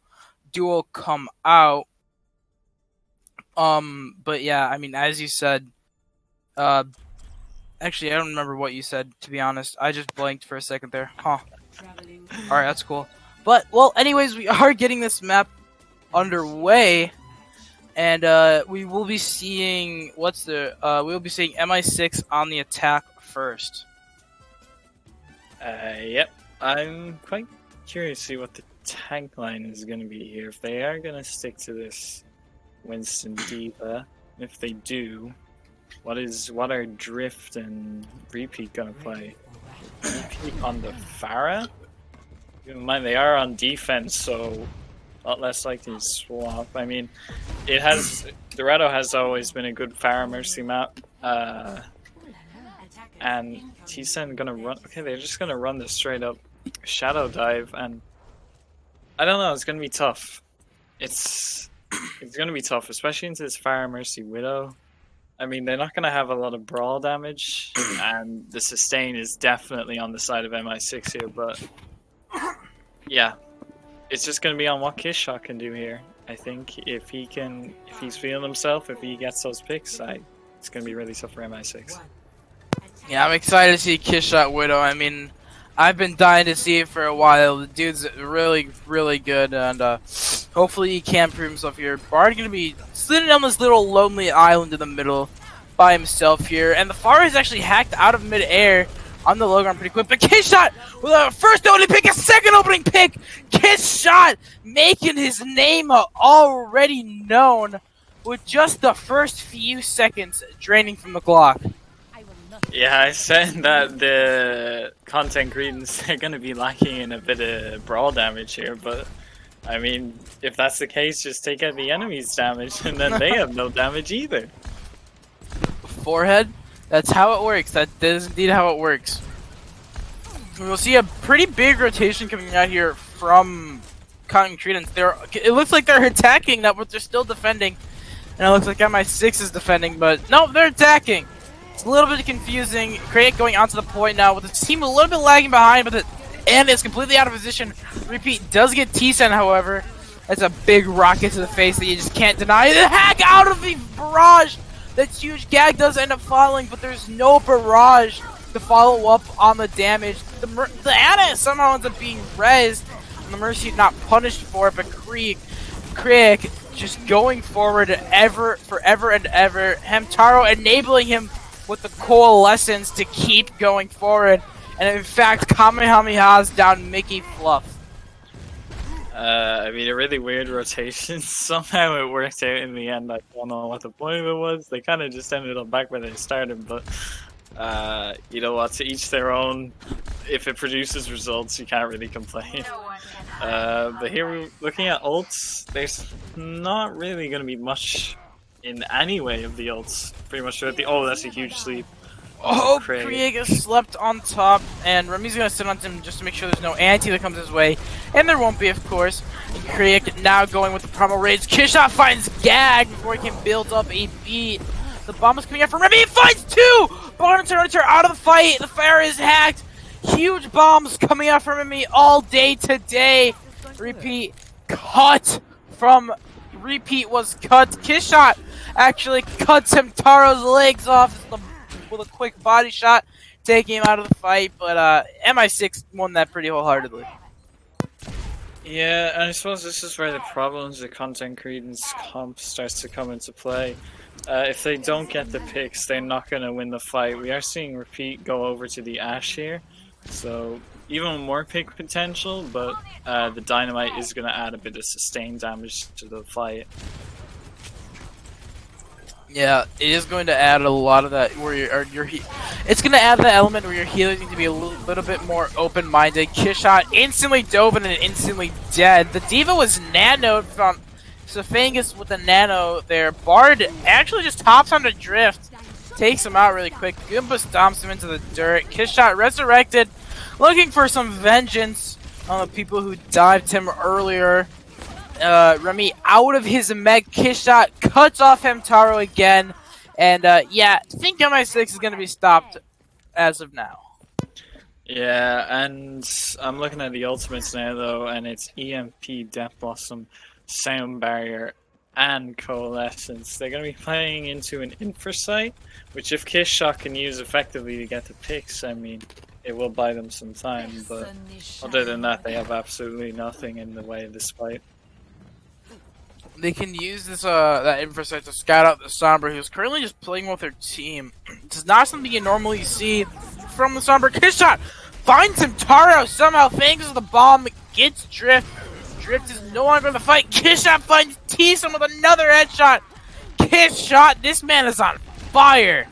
duo come out. But yeah, I mean, as you said, uh, actually, I don't remember what you said, to be honest. I just blanked for a second there. Huh. Alright, that's cool. But, well, anyways, we are getting this map underway. And, we will be seeing, we'll be seeing MI6 on the attack first. Yep. I'm quite curious to see what the tank line is going to be here. If they are going to stick to this Winston D.Va, if they do, what are Drift and Repeat going to play? Repeat on the Pharah? Keep in mind, they are on defense, so a lot less likely to swap. I mean, Dorado has always been a good Pharah Mercy map. And T-Sen gonna run. Okay, they're just gonna run this straight up shadow dive, and I don't know. It's gonna be tough. It's gonna be tough, especially into this Fire Mercy Widow. I mean, they're not gonna have a lot of brawl damage, and the sustain is definitely on the side of MI6 here. But yeah, it's just gonna be on what Kishshot can do here. I think if he's feeling himself, if he gets those picks, it's gonna be really tough for MI6. Yeah, I'm excited to see Kishshot Widow. I mean, I've been dying to see it for a while. The dude's really, really good, and hopefully he can prove himself here. Bard gonna be sitting on this little lonely island in the middle by himself here, and the Pharah is actually hacked out of midair on the low ground pretty quick. But Kishshot with a first opening pick, a second opening pick. Kishshot making his name already known with just the first few seconds draining from the clock. Yeah, I said that the content Credence, they're going to be lacking in a bit of brawl damage here, but I mean, if that's the case, just take out the enemy's damage, and then they have no damage either. Forehead? That's how it works. That is indeed how it works. We'll see a pretty big rotation coming out here from Content Credence. It looks like they're attacking now, but they're still defending. And it looks like MI6 is defending, but no, they're attacking. It's a little bit confusing. Credence going onto the point now with the team a little bit lagging behind, but and it's completely out of position. Repeat does get T-Sen, however. That's a big rocket to the face that you just can't deny. The hack out of the barrage! That huge gag does end up falling, but there's no barrage to follow up on the damage. The Ana somehow ends up being rezzed, and the Mercy not punished for it, but Krieg just going forward forever and ever. Hamtaro enabling him with the coalescence to keep going forward, and in fact Kamehameha's down Mickey Fluff. I mean, a really weird rotation. Somehow it worked out in the end. I don't know what the point of it was. They kind of just ended up back where they started, but you know what, to each their own. If it produces results, you can't really complain. But here we're looking at ults. There's not really going to be much in any way of the ults. Pretty much throughout the... Oh, that's a huge sleep. Oh, Krieg slept on top, and Remy's gonna sit on him just to make sure there's no anti that comes his way, and there won't be, of course. And Krieg now going with the primal rage. Kishshot finds Gag before he can build up a beat. The bomb is coming out from Remy. He finds two! Bonneter out of the fight. The fire is hacked. Huge bombs coming out from Remy all day today. Repeat cut from Repeat was cut. Kishshot actually cuts Hamtaro's legs off with a quick body shot, taking him out of the fight, but MI6 won that pretty wholeheartedly. Yeah, and I suppose this is where the problems with Content Credence comp starts to come into play. If they don't get the picks, they're not going to win the fight. We are seeing Repeat go over to the Ashe here, so even more pick potential, but the Dynamite is going to add a bit of sustained damage to the fight. Yeah, it is going to add a lot of that where it's going to add the element where your healers need to be a little bit more open-minded. Kishshot instantly dove in and instantly dead. The D.Va was nanoed from Sophangus with the nano there. Bard actually just hops onto Drift, takes him out really quick. Goomba stomps him into the dirt. Kishshot resurrected, looking for some vengeance on the people who dived him earlier. Remy out of his mech. Kishshot cuts off Hamtaro again, and yeah, I think MI6 is going to be stopped as of now. Yeah, and I'm looking at the ultimates now though, and it's EMP, Death Blossom, Sound Barrier, and Coalescence. They're going to be playing into an Infrasight, which if Kiss Shot can use effectively to get the picks, I mean, it will buy them some time, but other than that, they have absolutely nothing in the way of this fight. They can use this that infrastructure to scout out the Sombra, who's currently just playing with their team. It's not something you normally see from the Sombra. Kiss Shot finds him. Taro somehow fangs the bomb, gets Drift. Drift is no longer in the fight. Kiss Shot finds T-Sun with another headshot. Kiss Shot, this man is on fire.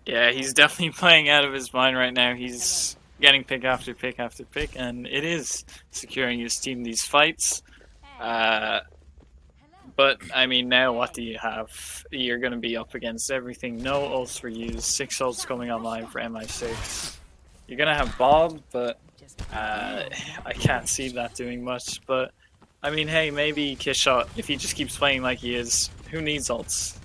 Yeah, he's definitely playing out of his mind right now. He's getting pick after pick after pick, and it is securing his team these fights. But I mean, now what do you have? You're going to be up against everything. No ults were used. 6 ults coming online for MI6. You're going to have Bob, but I can't see that doing much. But I mean, hey, maybe Kiss Shot, if he just keeps playing like he is, who needs ults?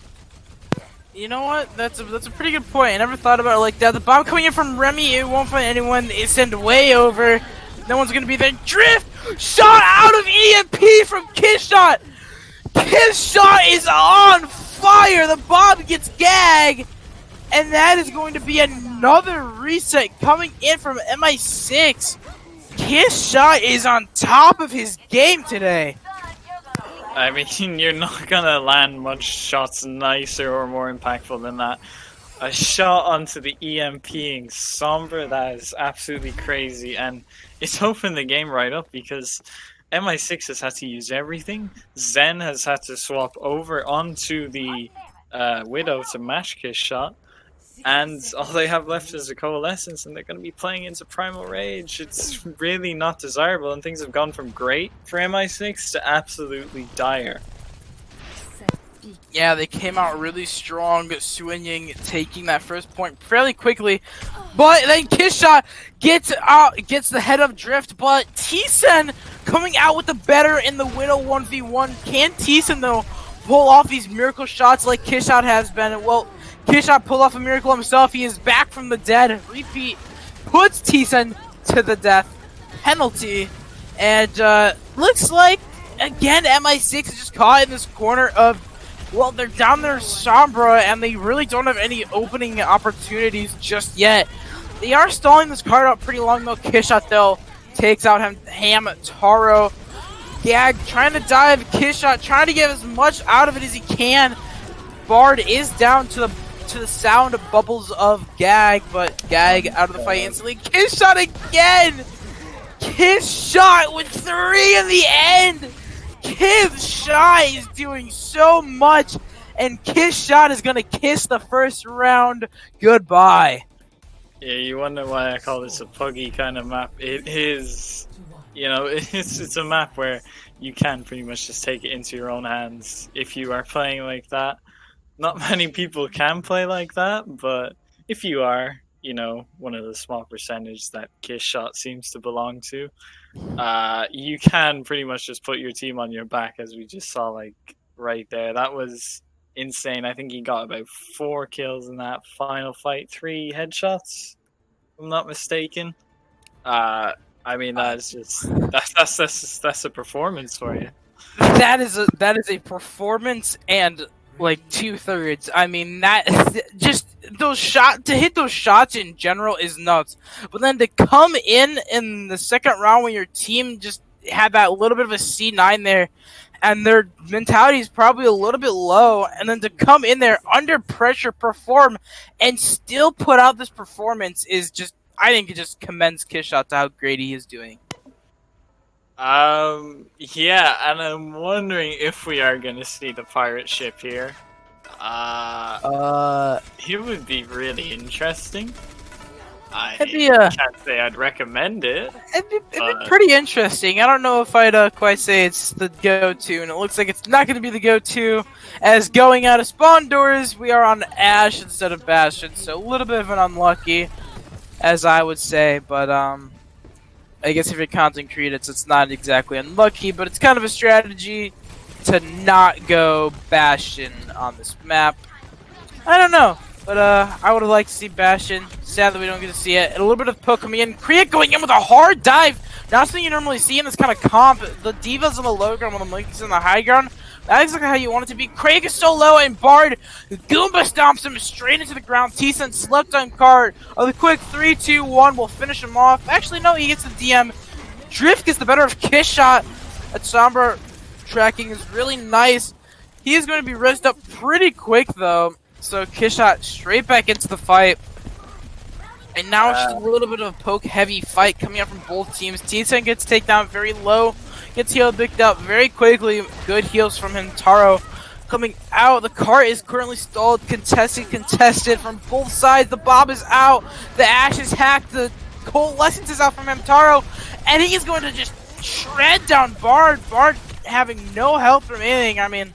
You know what? That's a pretty good point. I never thought about it like that. The bomb coming in from Remy, it won't find anyone. It's sent way over. No one's gonna be there. Drift shot out of EMP from Kiss Shot. Kiss Shot is on fire. The bomb gets gag, and that is going to be another reset coming in from MI6. Kiss Shot is on top of his game today. I mean, you're not gonna land much shots nicer or more impactful than that. A shot onto the EMPing Sombra, that is absolutely crazy, and it's opened the game right up because MI6 has had to use everything. Zen has had to swap over onto the Widow to match Kiss Shot, and all they have left is a Coalescence, and they're going to be playing into Primal Rage. It's really not desirable, and things have gone from great for MI6 to absolutely dire. Yeah, they came out really strong, swinging, taking that first point fairly quickly. But then Kiss Shot gets the head of Drift, but T-Sun coming out with the better in the Widow 1v1. Can T-Sun, though, pull off these miracle shots like Kiss Shot has been? Well, Kiss Shot pulled off a miracle himself. He is back from the dead. Repeat puts T-Sun to the death penalty. And looks like, again, MI6 is just caught in this corner of, well, they're down there Sombra, and they really don't have any opening opportunities just yet. They are stalling this card out pretty long, though. Kiss Shot, though, takes out Ham Taro. Gag trying to dive. Kiss Shot trying to get as much out of it as he can. Bard is down to the sound of bubbles of Gag, but Gag out of the fight instantly. Kiss Shot again! Kiss Shot with 3 in the end! Kiss Shot is doing so much, and Kiss Shot is gonna kiss the first round goodbye. Yeah, you wonder why I call this a puggy kind of map. It is, you know, it's a map where you can pretty much just take it into your own hands if you are playing like that. Not many people can play like that, but if you are, you know, one of the small percentage that Kiss Shot seems to belong to, you can pretty much just put your team on your back, as we just saw, like, right there. That was insane. I think he got about 4 kills in that final fight, 3 headshots, if I'm not mistaken. I mean, that's a performance for you. That is a performance and like 2/3. I mean, that just to hit those shots in general is nuts. But then to come in the second round when your team just had that little bit of a C9 there, and their mentality is probably a little bit low, and then to come in there under pressure, perform, and still put out this performance is just, I think it just commends Kiss Shot to how great he is doing. Yeah, and I'm wondering if we are gonna see the pirate ship here. It would be really interesting. I can't say I'd recommend it. It'd be pretty interesting. I don't know if I'd quite say it's the go-to, and it looks like it's not going to be the go-to. As going out of spawn doors, we are on Ash instead of Bastion, so a little bit of an unlucky, as I would say. But I guess if you're counting Credence, it's not exactly unlucky, but it's kind of a strategy to not go Bastion on this map. I don't know. But I would have liked to see Bastion. Sadly, we don't get to see it. And a little bit of poke coming in. Kriya going in with a hard dive. Not something you normally see in this kind of comp. The Diva's on the low ground, while the Monkey's on the high ground. That's exactly how you want it to be. Craig is so low, and Bard Goomba stomps him straight into the ground. T-Sen slept on card. The quick 3-2-1 will finish him off. Actually, no, he gets the DM. Drift gets the better of Kiss Shot. That Sombra tracking is really nice. He is going to be rezzed up pretty quick, though. So Kiss Shot straight back into the fight. And now it's just a little bit of a poke-heavy fight coming up from both teams. T-Sen gets taken down very low. Gets healed picked up very quickly. Good heals from him. Taro coming out. The cart is currently stalled. Contested from both sides. The Bob is out. The Ash is hacked. The Coalescence is out from him. Taro. And he is going to just shred down Bard. Bard having no help from anything. I mean,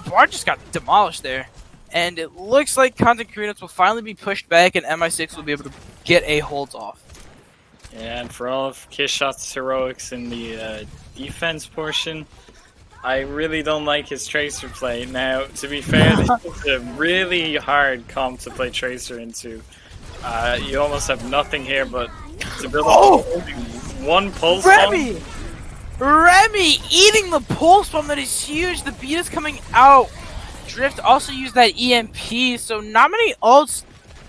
Bard just got demolished there. And it looks like Content Credence will finally be pushed back and MI6 will be able to get a hold off. Yeah, and for all of Kishot's heroics in the defense portion, I really don't like his Tracer play. Now, to be fair, this is a really hard comp to play Tracer into. You almost have nothing here but to build up one pulse Remy! bomb. Remy eating the pulse bomb that is huge. The beat is coming out. Drift also used that EMP, so not many ults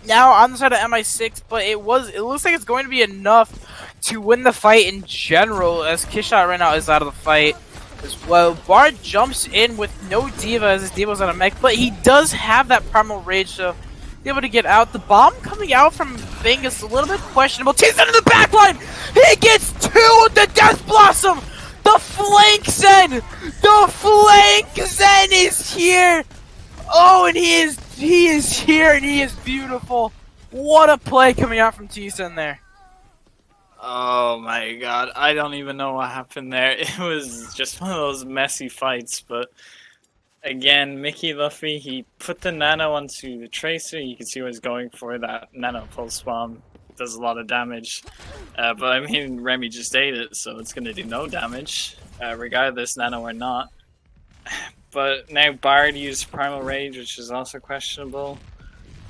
now on the side of MI6, but it looks like it's going to be enough to win the fight in general, as Kishot right now is out of the fight as well. Bard jumps in with no Diva, as his Diva's on a mech, but he does have that Primal Rage, so be able to get out. The bomb coming out from Bing is a little bit questionable. T-Sen in the backline! He gets two with the Death Blossom! The flank Zen! The flank Zen is here! Oh, and he is here, and he is beautiful. What a play coming out from T-Sen there. Oh my god, I don't even know what happened there. It was just one of those messy fights, but again, Mickey Luffy, he put the nano onto the Tracer. You can see what he's going for. That nano pulse bomb does a lot of damage. But I mean, Remy just ate it, so it's going to do no damage, regardless, nano or not. But now Bard used Primal Rage, which is also questionable.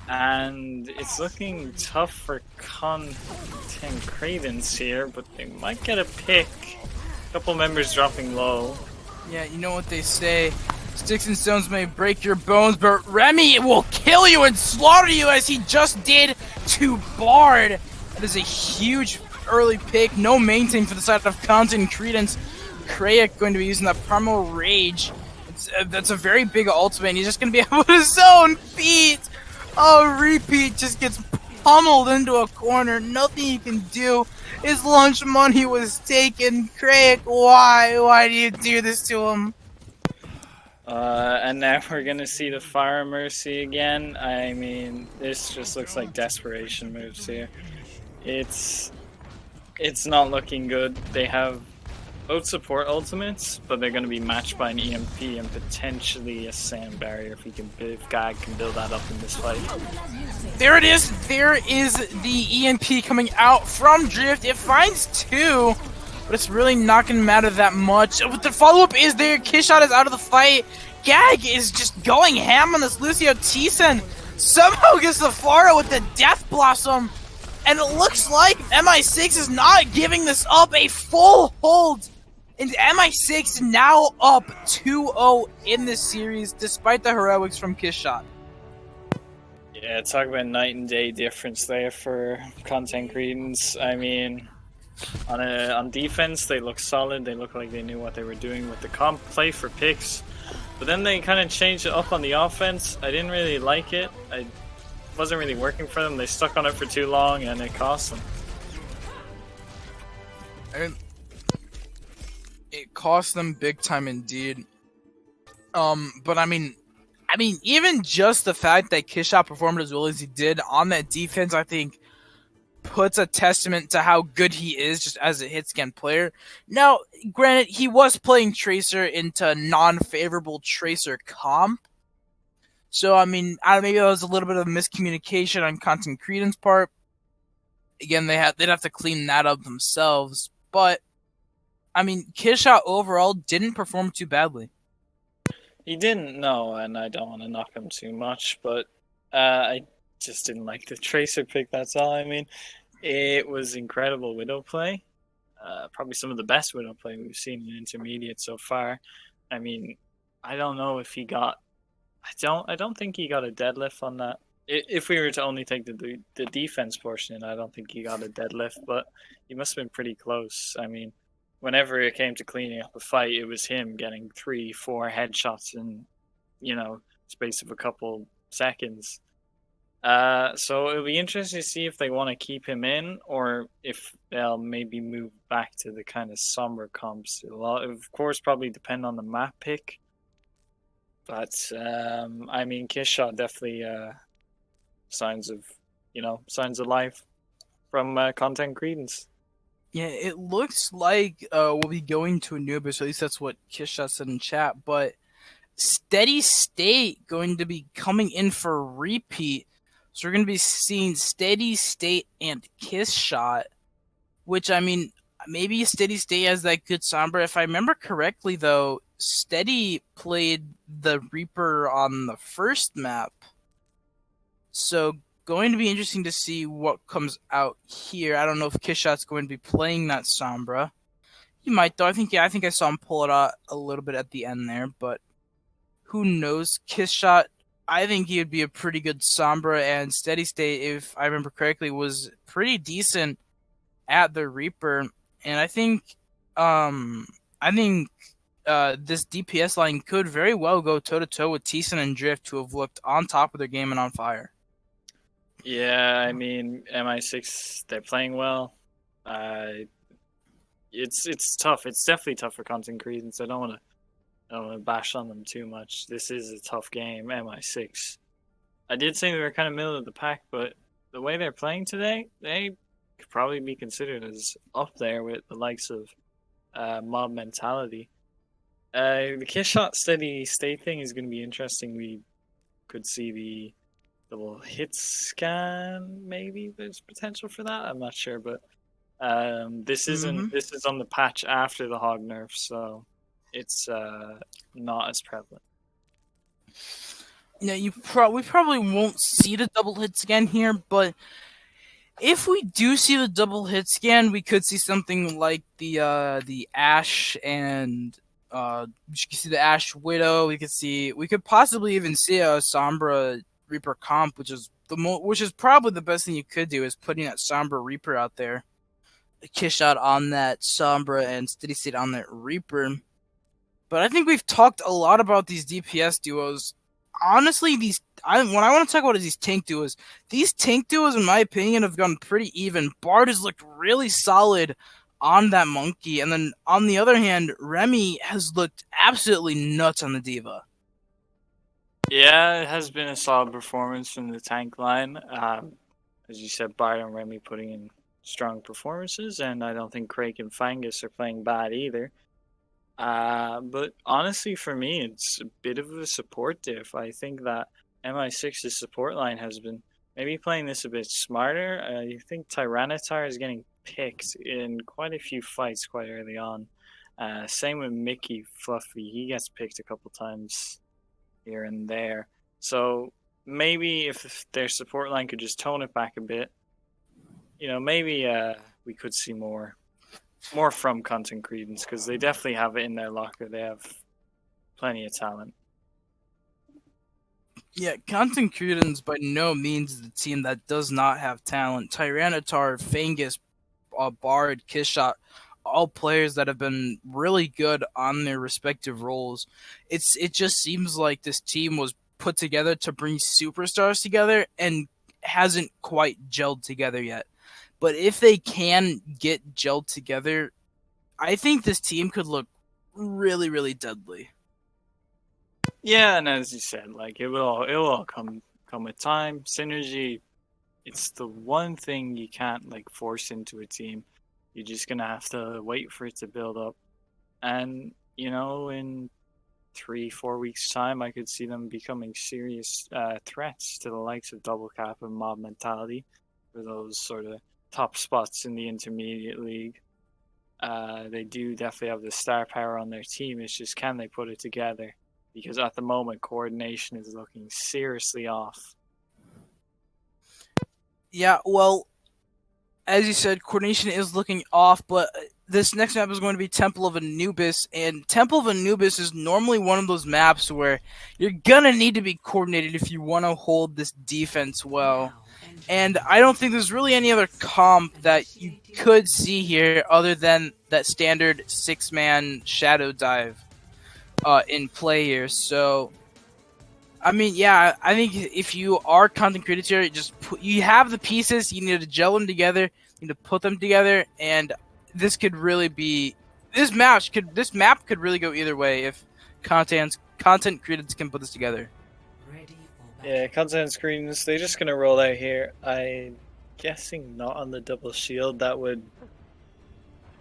And it's looking tough for Content Credence here, but they might get a pick. A couple members dropping low. Yeah, you know what they say. Sticks and stones may break your bones, but Remy will kill you and slaughter you as he just did to Bard. That is a huge early pick. No main team for the side of Content Credence. Krayak going to be using that Primal Rage. That's a very big ultimate, and he's just going to be able to zone feet. Oh, Repeat just gets pummeled into a corner. Nothing you can do. His lunch money was taken. Krayak, why? Why do you do this to him? And now we're gonna see the Fire Mercy again. I mean, this just looks like desperation moves here. It's not looking good. They have both support ultimates, but they're gonna be matched by an EMP and potentially a sand barrier if Gag can build that up in this fight. There it is. There is the EMP coming out from Drift. It finds two, but it's really not going to matter that much. But the follow-up is there. Kishot is out of the fight. Gag is just going ham on this Lucio. T-Sen somehow gets the Pharah with the Death Blossom. And it looks like MI6 is not giving this up. A full hold. And MI6 now up 2-0 in this series, despite the heroics from Kishot. Yeah, talk about night and day difference there for Content Credence. I mean, on defense, they look solid. They look like they knew what they were doing with the comp play for picks. But then they kind of changed it up on the offense. I didn't really like it. It wasn't really working for them. They stuck on it for too long, and it cost them. It cost them big time indeed. But I mean, even just the fact that Kishot performed as well as he did on that defense, I think, puts a testament to how good he is just as a hit-scan player. Now, granted, he was playing Tracer into non-favorable Tracer comp. So, I mean, maybe that was a little bit of miscommunication on Content Credence part. Again, they'd have to clean that up themselves. But, I mean, Kishot overall didn't perform too badly. He didn't know, and I don't want to knock him too much, but I just didn't like the Tracer pick, that's all. I mean, it was incredible Widow play. Probably some of the best Widow play we've seen in Intermediate so far. I mean, I don't know if he got. I don't think he got a deadlift on that. If we were to only take the defense portion, I don't think he got a deadlift, but he must have been pretty close. I mean, whenever it came to cleaning up a fight, it was him getting 3, 4 headshots in, space of a couple seconds. So it'll be interesting to see if they want to keep him in or if they'll maybe move back to the kind of somber comps. It'll, of course, probably depend on the map pick. But I mean, Kiss Shot definitely signs of life from content Credence. Yeah, it looks like we'll be going to Anubis, or at least that's what Kisha said in chat, but Steady State going to be coming in for a repeat. So we're going to be seeing Steady State and Kiss Shot, which, I mean, maybe Steady State has that good Sombra. If I remember correctly, though, Steady played the Reaper on the first map. So going to be interesting to see what comes out here. I don't know if Kishot's going to be playing that Sombra. He might, though. I think I saw him pull it out a little bit at the end there, but who knows? Kishot, I think he would be a pretty good Sombra, and Steady State, if I remember correctly, was pretty decent at the Reaper. And I think this DPS line could very well go toe to toe with Teeson and Drift, who have looked on top of their game and on fire. Yeah, I mean, MI6, they're playing well. It's tough. It's definitely tough for content Credence. I don't want to bash on them too much. This is a tough game, MI6. I did say they were kind of middle of the pack, but the way they're playing today, they could probably be considered as up there with the likes of Mob Mentality. The Kiss Shot Steady State thing is going to be interesting. We could see the little hit scan. Maybe there's potential for that. I'm not sure, but this isn't. This is on the patch after the hog nerf, so it's not as prevalent. Yeah, we probably won't see the double hits again here, but if we do see the double hits again, we could see something like the Ash and you can see the Ash Widow. We could possibly even see a Sombra Reaper comp, which is probably the best thing you could do, is putting that Sombra Reaper out there. A Kiss Shot on that Sombra and Steady State on that Reaper. But I think we've talked a lot about these DPS duos. Honestly, what I want to talk about is these tank duos. These tank duos, in my opinion, have gone pretty even. Bard has looked really solid on that Monkey, and then on the other hand, Remy has looked absolutely nuts on the Diva. Yeah, it has been a solid performance from the tank line. As you said, Bard and Remy putting in strong performances, and I don't think Craig and Fangus are playing bad either. But honestly, for me, it's a bit of a support diff. I think that MI6's support line has been maybe playing this a bit smarter. I think Tyranitar is getting picked in quite a few fights quite early on. Same with Mickey Fluffy. He gets picked a couple times here and there. So maybe if their support line could just tone it back a bit, maybe we could see more from content Credence, because they definitely have it in their locker. They have plenty of talent. Yeah, content Credence by no means is the team that does not have talent. Tyranitar, Fangus, Bard, Kishot, all players that have been really good on their respective roles. It just seems like this team was put together to bring superstars together and hasn't quite gelled together yet. But if they can get gelled together, I think this team could look really, really deadly. Yeah, and as you said, like it will all come with time. Synergy, it's the one thing you can't like force into a team. You're just gonna have to wait for it to build up. And in 3-4 weeks time, I could see them becoming serious threats to the likes of Double Cap and Mob Mentality for those sort of top spots in the Intermediate League. They do definitely have the star power on their team. It's just, can they put it together? Because at the moment, coordination is looking seriously off. Yeah, well, as you said, coordination is looking off, but this next map is going to be Temple of Anubis, and Temple of Anubis is normally one of those maps where you're gonna need to be coordinated if you want to hold this defense well. And I don't think there's really any other comp that you could see here other than that standard 6-man shadow dive in play here. So I mean, yeah, I think if you are content creators here, you have the pieces, you need to gel them together, you need to put them together, and this could really be this map could really go either way if content creators can put this together. Yeah, content screens, they're just gonna roll out here. I'm guessing not on the double shield. That would,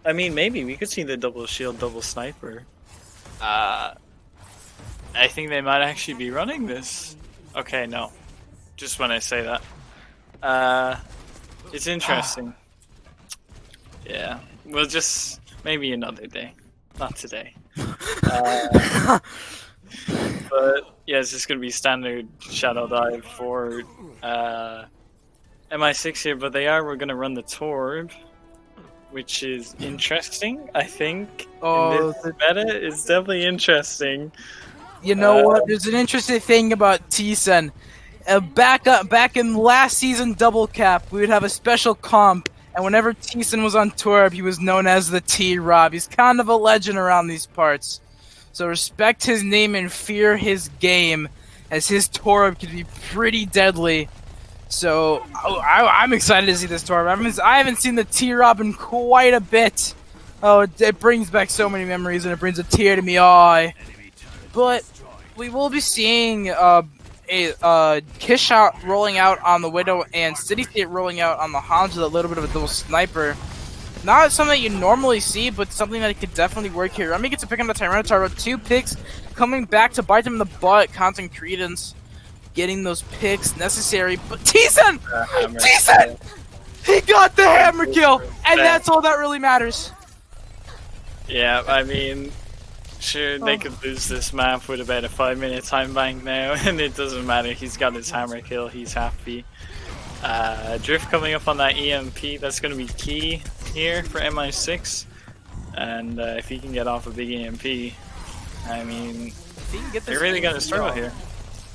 I mean, maybe we could see the double shield, double sniper. I think they might actually be running this. Okay, no. Just when I say that. It's interesting. Yeah, we'll just, maybe another day. Not today. But, yeah, it's just going to be standard Shadow Dive for MI6 here, but we're going to run the Torb, which is interesting, I think. Oh, this meta is definitely interesting. You know what? There's an interesting thing about T-Sen. Back in last season Double Cap, we would have a special comp, and whenever T-Sen was on Torb, he was known as the T-Rob. He's kind of a legend around these parts. So respect his name and fear his game, as his Torb can be pretty deadly. So I'm excited to see this Torb. I haven't seen the T-Rob in quite a bit. Oh, it brings back so many memories, and it brings a tear to my eye. But we will be seeing a Kiss Shot rolling out on the Widow and City State rolling out on the Hans with a little bit of a double sniper. Not something that you normally see, but something that could definitely work here. Remy gets a pick on the Tyranitar with 2 picks coming back to bite him in the butt. Content Credence getting those picks necessary. But T-Sen! T-Sen! He got the hammer kill! And that's all that really matters. Yeah, I mean, sure, they could lose this map with about a 5-minute time bank now, and it doesn't matter. He's got his hammer kill, he's happy. Drift coming up on that EMP, that's going to be key here for MI6. And if he can get off a big EMP, I mean, they're really going to struggle here.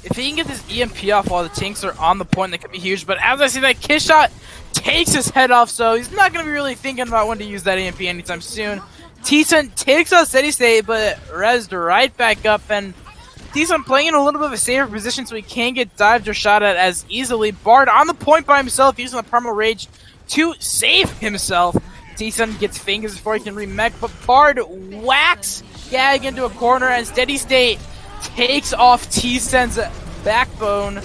If he can get this EMP off while the tanks are on the point, that could be huge. But as I see that Kiss Shot takes his head off, so he's not going to be really thinking about when to use that EMP anytime soon. T-Sen takes out Steady State, but rezzed right back up, and T-Sen playing in a little bit of a safer position so he can't get dived or shot at as easily. Bard on the point by himself, using the Primal Rage to save himself. T-Sen gets fingers before he can remech, but Bard whacks Gag into a corner, and Steady State takes off T-Sen's backbone,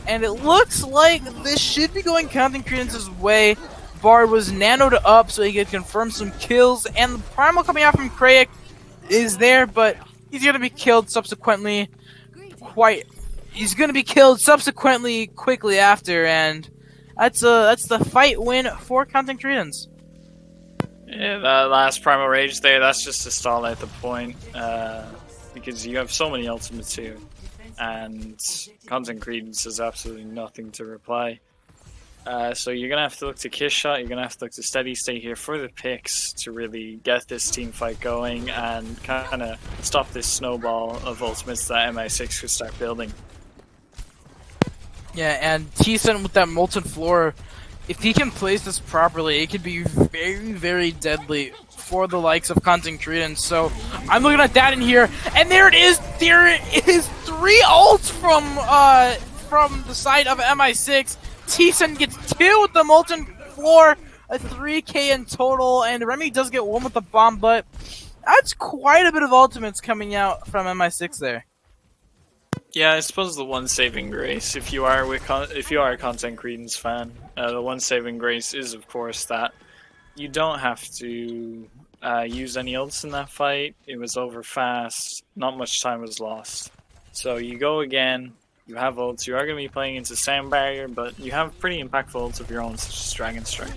and it looks like this should be going Content Credence's way. Bard was nanoed up so he could confirm some kills, and the Primal coming out from Krayak is there, but he's going to be killed subsequently quickly after, and that's the fight win for Content Credence. Yeah, that last Primal Rage there, that's just to stall out the point, because you have so many ultimates here, and Content Credence has absolutely nothing to reply. So you're going to have to look to Kiss Shot, you're going to have to look to Steady State here for the picks to really get this team fight going and kind of stop this snowball of ultimates that MI6 could start building. Yeah, and T-Sen with that Molten Floor, if he can place this properly, it could be very, very deadly for the likes of Content Credence. So I'm looking at that in here, and there it is! There is 3 ults from the side of MI6. T-Sen gets 2 with the Molten Floor, a 3k in total, and Remy does get 1 with the bomb, but that's quite a bit of ultimates coming out from MI6 there. Yeah, I suppose the one saving grace, if you are a Content Credence fan, the one saving grace is of course that you don't have to use any ults in that fight. It was over fast, not much time was lost. So you go again. You have ults, you are going to be playing into Sound Barrier, but you have pretty impactful ults of your own, such as Dragon Strike.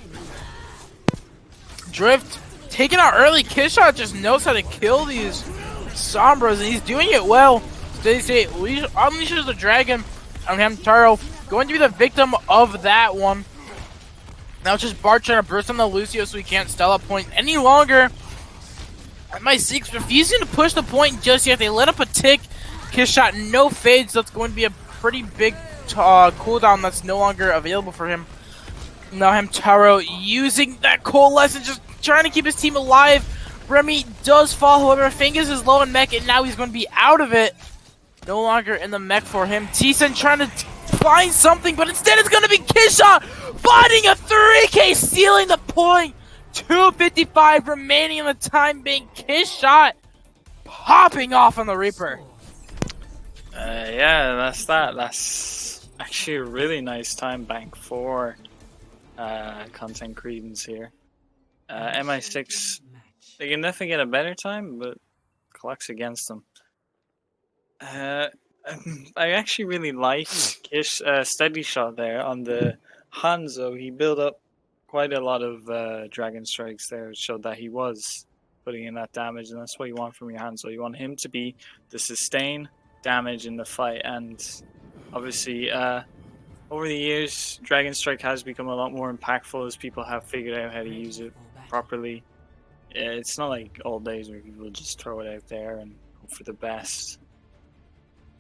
Drift, taking out early. Kiss Shot just knows how to kill these Sombras, and he's doing it well. Steady State unleashes the Dragon on Hamtaro, going to be the victim of that one. Now it's just Bart trying to burst on the Lucio so he can't stall a point any longer. MI6 refusing to push the point just yet. They let up a tick. Kiss shot, no fades. So that's going to be a pretty big cooldown that's no longer available for him. Now Hamtaro using that coalesce and just trying to keep his team alive. Remy does fall, however, Fingers is low in mech and now he's going to be out of it. No longer in the mech for him. T-Sen trying to find something, but instead it's going to be Kishot finding a 3K, stealing the point. 2:55 remaining in the time being. Kishot popping off on the Reaper. Yeah, that's that. That's actually a really nice time bank for Content Credence here. MI6, they can definitely get a better time, but clock's against them. I actually really like Kish steady shot there on the Hanzo. He built up quite a lot of dragon strikes there, which showed that he was putting in that damage, and that's what you want from your Hanzo. You want him to be the sustain damage in the fight, and obviously over the years Dragon Strike has become a lot more impactful as people have figured out how to use it properly. It's not like old days where people just throw it out there and hope for the best.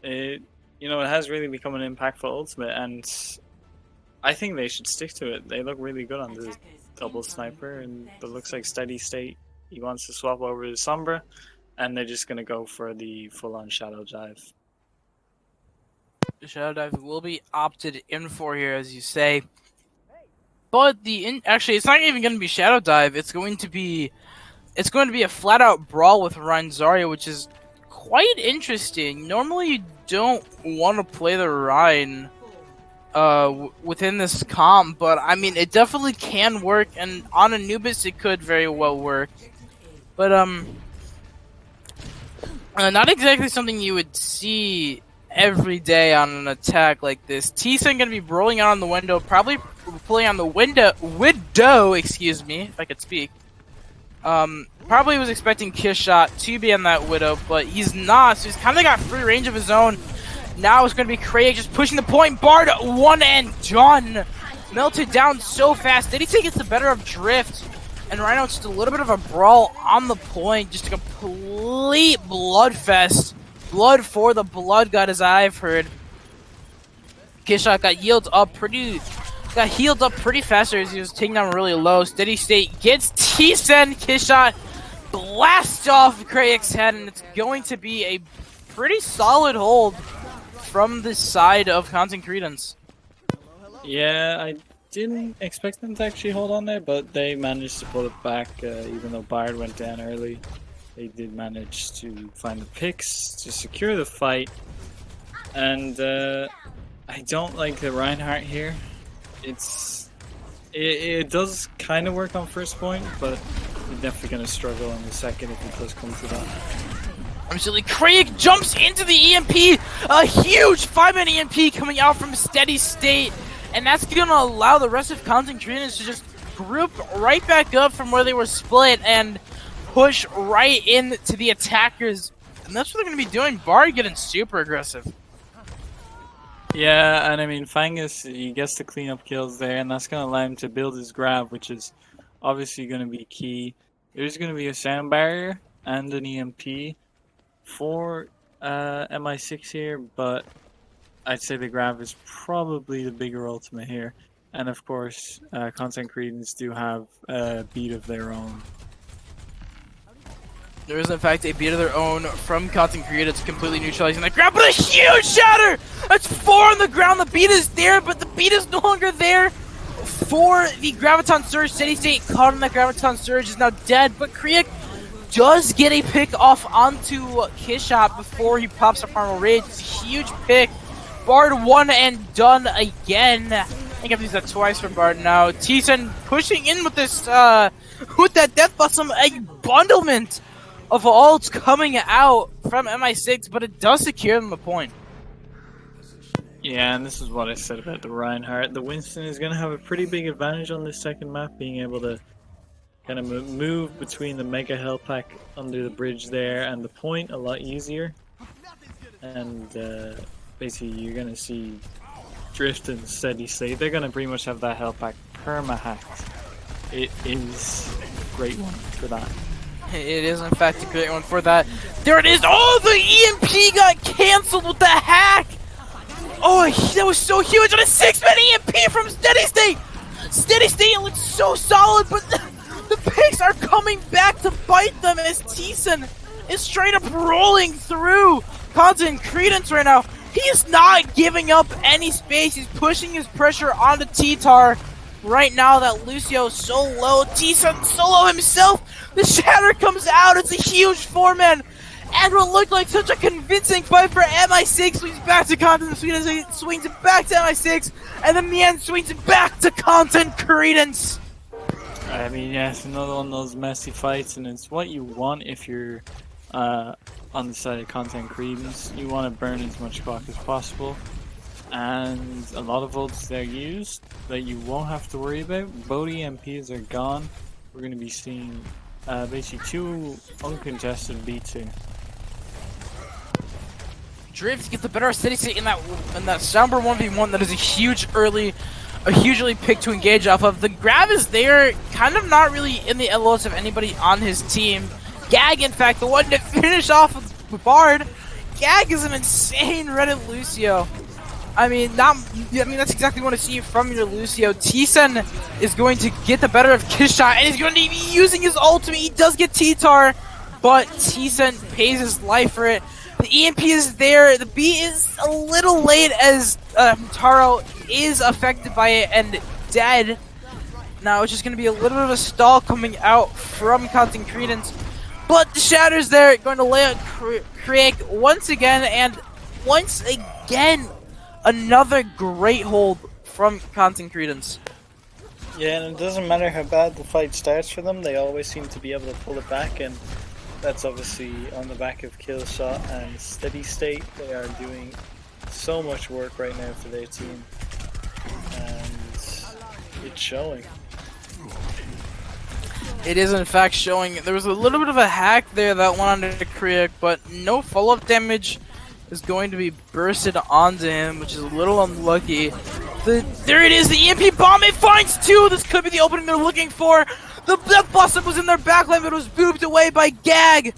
It has really become an impactful ultimate, and I think they should stick to it. They look really good on the double sniper, and it looks like steady state. He wants to swap over to Sombra, and they're just going to go for the full-on Shadow Dive. The Shadow Dive will be opted in for here, as you say. But actually, it's not even going to be Shadow Dive. It's going to be a flat-out brawl with Rein Zarya, which is quite interesting. Normally, you don't want to play the Rein within this comp, but I mean, it definitely can work, and on Anubis, it could very well work. But not exactly something you would see every day on an attack like this. T-Sen gonna be rolling out on the window, probably pulling on the widow, excuse me, if I could speak. Probably was expecting Kishot to be on that widow, but he's not, so he's kind of got free range of his own. Now it's gonna be Craig just pushing the point. Bard one and done. Melted down so fast. Did he take it the better of Drift? And right now it's just a little bit of a brawl on the point. Just a complete bloodfest. Blood for the blood god, as I've heard. Kishot got healed up pretty fast as he was taking down really low. Steady state gets T-Sen. Kishot blasts off Krayek's head, and it's going to be a pretty solid hold from the side of Content Credence. Yeah, I didn't expect them to actually hold on there, but they managed to pull it back, even though Bard went down early. They did manage to find the picks to secure the fight, and I don't like the Reinhardt here. It does kind of work on first point, but you're definitely going to struggle in the second if it does come to that. Absolutely, Craig jumps into the EMP, a huge 5-man EMP coming out from steady state, and that's going to allow the rest of Content Credence to just group right back up from where they were split and push right into the attackers, and that's what they're going to be doing. Bard getting super aggressive. Yeah, and I mean, Fangus, he gets to clean up kills there, and that's going to allow him to build his grab, which is obviously going to be key. There's going to be a sound barrier and an EMP for MI6 here, but I'd say the grab is probably the bigger ultimate here. And of course, Content Credence do have a beat of their own. There is, in fact, a beat of their own from Content Credence, completely neutralizing that grab, but a huge shatter! That's 4 on the ground. The beat is there, but the beat is no longer there for the Graviton Surge. Steady State caught on that Graviton Surge, is now dead, but Krieg does get a pick off onto Kishot before he pops up Primal Rage. It's a huge pick. Bard one and done again. I think I've used that twice for Bard now. T-Sen pushing in with this, with that Death Blossom, a bundlement of ults coming out from MI6, but it does secure them the point. Yeah, and this is what I said about the Reinhardt. The Winston is going to have a pretty big advantage on this second map, being able to kind of move between the Mega Hell Pack under the bridge there and the point a lot easier. And basically you're going to see Drift and Steady State. They're going to pretty much have that Hell Pack perma-hacked. It is a great one for that. It is in fact a great one for that. There it is! Oh, the EMP got cancelled with the hack! Oh, that was so huge! And a 6-man EMP from Steady State! Steady State looks so solid, but the picks are coming back to bite them as Thiessen is straight up rolling through Constant Credence right now. He is not giving up any space. He's pushing his pressure onto T-Tar. Right now that Lucio is so low, Thiessen solo himself. The shatter comes out. It's a huge 4-man. And what looked like such a convincing fight for MI6 swings back to Content, swings it back to MI6, and then the end swings it back to Content Credence. I mean, yeah, it's another one of those messy fights, and it's what you want if you're on the side of Content Credence. You want to burn as much clock as possible, and a lot of ults they're used that you won't have to worry about. Both EMPs are gone. We're going to be seeing basically 2 uncontested B2. Drift gets the better of Steady State in that Somber 1v1 that is a huge early pick to engage off of. The grab is there, kind of not really in the LOS of anybody on his team. Gag, in fact, the one to finish off with Bard. Gag is an insane Reddit Lucio. I mean, that's exactly what I see from your Lucio. Thiessen is going to get the better of Kishshot, and he's going to be using his ultimate. He does get T-Tar, but Thiessen pays his life for it. The EMP is there. The B is a little late as Taro is affected by it and dead. Now it's just going to be a little bit of a stall coming out from Content Credence. But the Shatter's there, going to lay out Krieg once again, and once again, another great hold from Content Credence. Yeah, and it doesn't matter how bad the fight starts for them, they always seem to be able to pull it back, and that's obviously on the back of Killshot and Steady State. They are doing so much work right now for their team, and it's showing. It is in fact showing. There was a little bit of a hack there that went onto Krieg, but no follow-up damage is going to be bursted onto him, which is a little unlucky. There it is, the EMP bomb, it finds 2! This could be the opening they're looking for! The bust-up was in their backline, but it was booped away by Gag!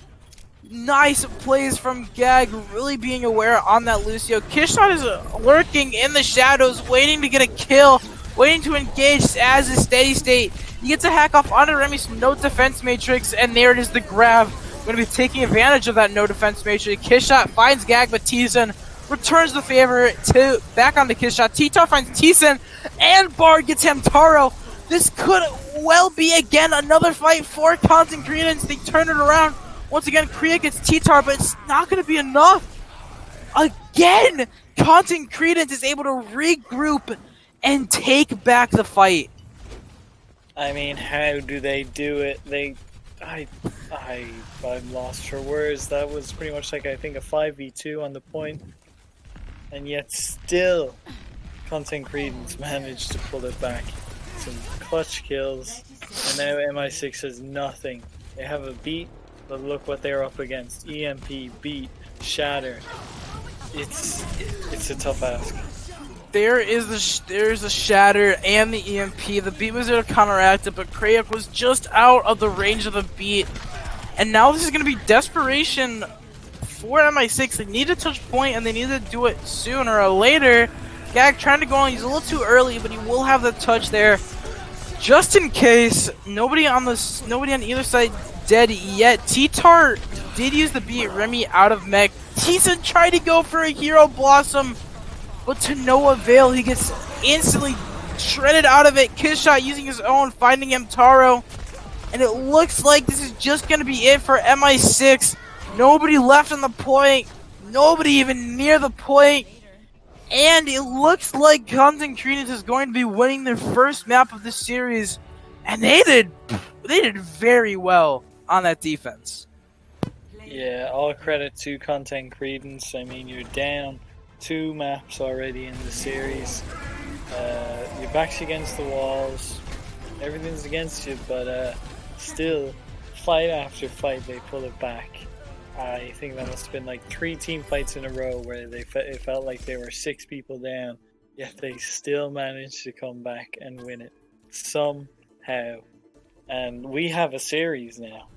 Nice plays from Gag, really being aware on that Lucio. Kishshot is lurking in the shadows, waiting to get a kill, waiting to engage as a Steady State. He gets a hack off onto Remy's no defense matrix, and there it is, the grab. Going to be taking advantage of that no defense matrix. Kishshot finds Gag, but Thiessen returns the favor back onto Kishshot. T-Tar finds Thiessen, and Bard gets Hamtaro. This could well be again another fight for Content Credence. They turn it around. Once again, Krieg gets T-Tar, but it's not going to be enough. Again, Content Credence is able to regroup and take back the fight. I mean, how do they do it? I'm lost for words. That was pretty much like, I think, a 5v2 on the point. And yet still, Content Credence managed to pull it back. Some clutch kills, and now MI6 has nothing. They have a beat, but look what they're up against. EMP, beat, shatter. It's a tough ask. There's the shatter and the EMP. The beat was there to counteract it, but Krieg was just out of the range of the beat. And now this is going to be desperation for MI6. They need to touch point, and they need to do it sooner or later. Gag trying to go on. He's a little too early, but he will have the touch there, just in case. Nobody on either side dead yet. T-Tar did use the beat. Remy out of mech. Thiessen tried to go for a Hero Blossom, but to no avail. He gets instantly shredded out of it. Kishshot using his own, finding Hamtaro. And it looks like this is just going to be it for MI6. Nobody left on the point. Nobody even near the point. And it looks like Content Credence is going to be winning their first map of this series. And they did very well on that defense. Yeah, all credit to Content Credence. I mean, you're down 2 maps already in the series. Your back's against the walls. Everything's against you, but still, fight after fight, they pull it back. I think that must have been like 3 team fights in a row where it felt like they were 6 people down, yet they still managed to come back and win it. somehow. And we have a series now.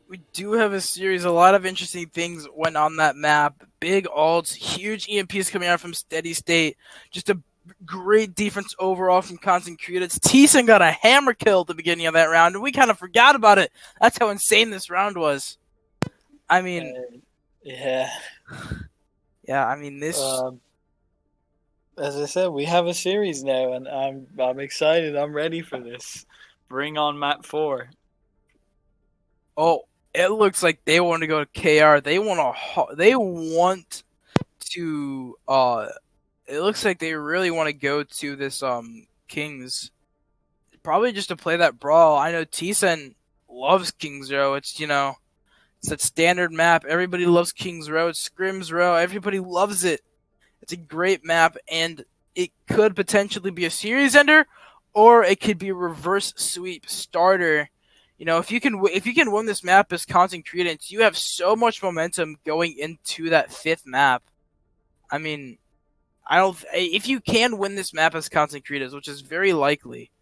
We do have a series. A lot of interesting things went on that map. Big ults, huge EMPs coming out from Steady State. Just a great defense overall from Constant Credence. T-Sen got a hammer kill at the beginning of that round, and we kind of forgot about it. That's how insane this round was. I mean, Yeah. yeah, I mean this. As I said, we have a series now, and I'm excited. I'm ready for this. Bring on map 4. Oh, it looks like they want to go to KR. They want to. It looks like they really want to go to this Kings. Probably just to play that brawl. I know T-Sen loves Kings Row. It's it's that standard map. Everybody loves Kings Row. It's Scrims Row. Everybody loves it. It's a great map, and it could potentially be a series ender, or it could be a reverse sweep starter. If you can win this map as Constant Credence, you have so much momentum going into that 5th map. I mean, if you can win this map as Constant Credence, which is very likely,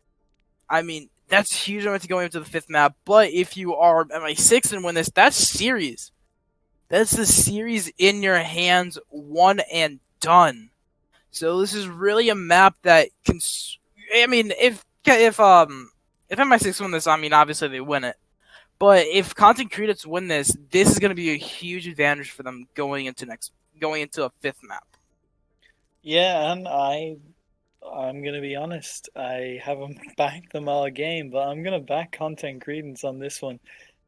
I mean, that's huge momentum going into the 5th map. But if you are MI6 and win this, that's series. That's the series in your hands, won and done. So this is really a map that can. I mean, if MI6 win this, I mean, obviously they win it. But if Constant Credence win this, this is going to be a huge advantage for them going into a 5th map. Yeah, and I'm gonna be honest. I haven't backed them all game, but I'm gonna back Content Credence on this one.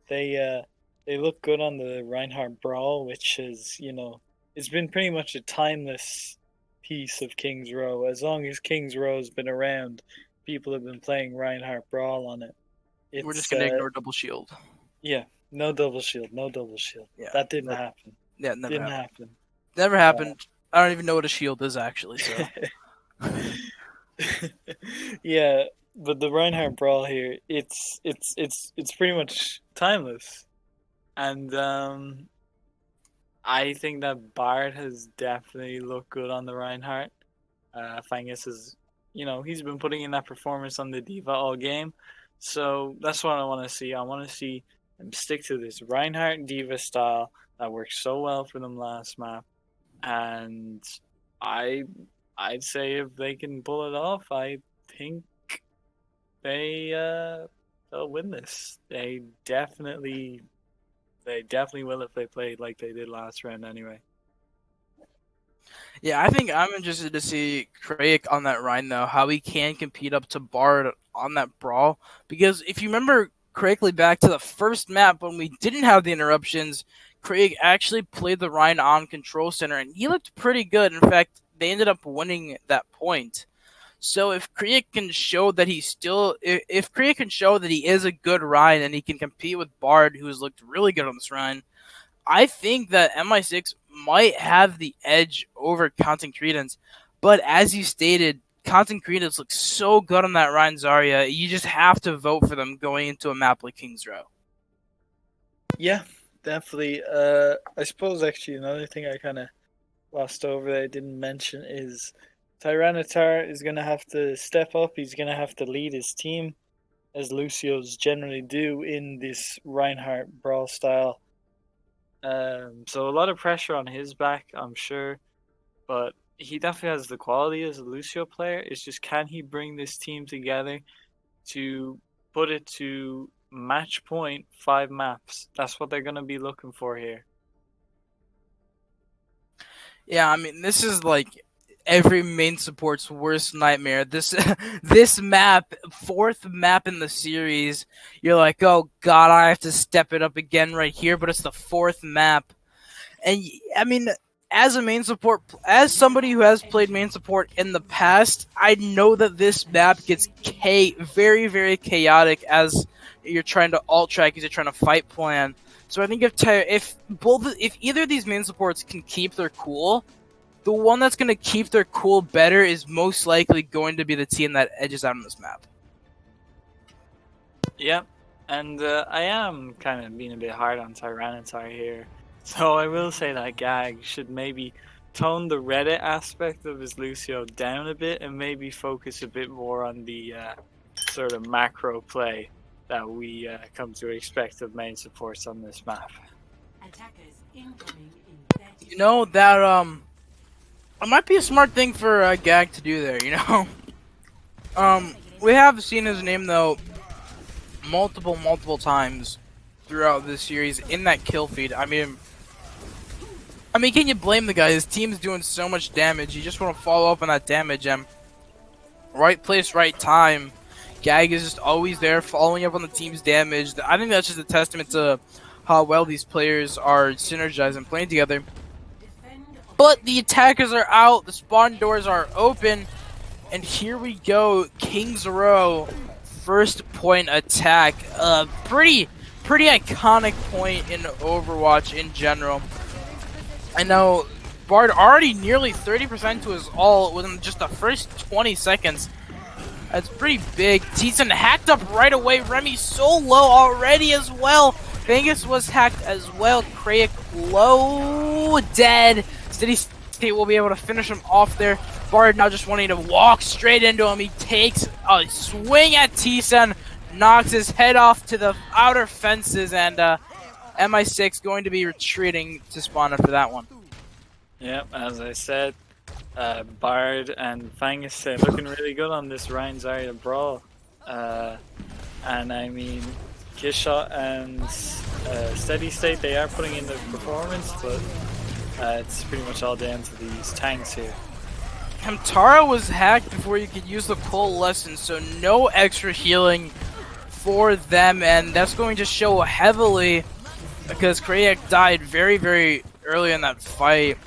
They look good on the Reinhardt Brawl, which is it's been pretty much a timeless piece of Kings Row. As long as Kings Row's been around, people have been playing Reinhardt Brawl on it. We're just going to ignore double shield. Yeah, no double shield. Yeah, that didn't happen. Yeah, never Didn't happened. happen. Never happened. I don't even know what a shield is actually. So. Yeah, but the Reinhardt Brawl here, it's pretty much timeless, and I think that Bard has definitely looked good on the Reinhardt. Fangus is, he's been putting in that performance on the Diva all game, so that's what I want to see. I want to see them stick to this Reinhardt Diva style that worked so well for them last map, and I'd say if they can pull it off, I think they'll win this. They definitely will if they play like they did last round anyway. Yeah, I think I'm interested to see Craig on that Rhine, though, how he can compete up to Bard on that Brawl. Because if you remember correctly back to the first map when we didn't have the interruptions, Craig actually played the Rhine on Control Center, and he looked pretty good. In fact, they ended up winning that point. So if Kriya can show that if Kriya can show that he is a good Rhine and he can compete with Bard, who has looked really good on this Rhine, I think that MI6 might have the edge over Constant Credence. But as you stated, Constant Credence looks so good on that Rhine Zarya, you just have to vote for them going into a map like Kings Row. Yeah, definitely. I suppose actually another thing I kind of lost over that I didn't mention is Tyranitar is going to have to step up. He's going to have to lead his team, as Lucio's generally do in this Reinhardt Brawl style. So a lot of pressure on his back, I'm sure. But he definitely has the quality as a Lucio player. It's just, can he bring this team together to put it to match point 5 maps? That's what they're going to be looking for here. Yeah, I mean, this is like every main support's worst nightmare. This map, 4th map in the series, you're like, oh god, I have to step it up again right here, but it's the 4th map. And I mean, as a main support, as somebody who has played main support in the past, I know that this map gets very, very chaotic as you're trying to alt track, as you're trying to fight plan. So I think if either of these main supports can keep their cool, the one that's going to keep their cool better is most likely going to be the team that edges out on this map. Yep, and I am kind of being a bit hard on Tyranitar here. So I will say that Gag should maybe tone the Reddit aspect of his Lucio down a bit and maybe focus a bit more on the sort of macro play that we come to expect of main supports on this map. Attackers incoming in 30 You know that it might be a smart thing for Gag to do there. You know, we have seen his name though multiple times throughout this series in that kill feed. I mean, can you blame the guy? His team's doing so much damage. You just want to follow up on that damage and right place, right time. Gag is just always there, following up on the team's damage. I think that's just a testament to how well these players are synergized and playing together. But the attackers are out, the spawn doors are open, and here we go, King's Row, first point attack. Pretty iconic point in Overwatch in general. I know Bard already nearly 30% to his ult within just the first 20 seconds. That's pretty big. Teason hacked up right away. Remy so low already as well. Vegas was hacked as well. Krayak low, dead. Steady State will be able to finish him off there. Bard now just wanting to walk straight into him. He takes a swing at Teason, knocks his head off to the outer fences, and MI6 going to be retreating to spawn after that one. Yep, as I said, Bard and Fangus looking really good on this Ryan Zarya brawl. And I mean, Kishot and Steady State, they are putting in the performance, but it's pretty much all down to these tanks here. Hamtaro was hacked before you could use the Coalescence, so no extra healing for them, and that's going to show heavily because Krayak died very early in that fight.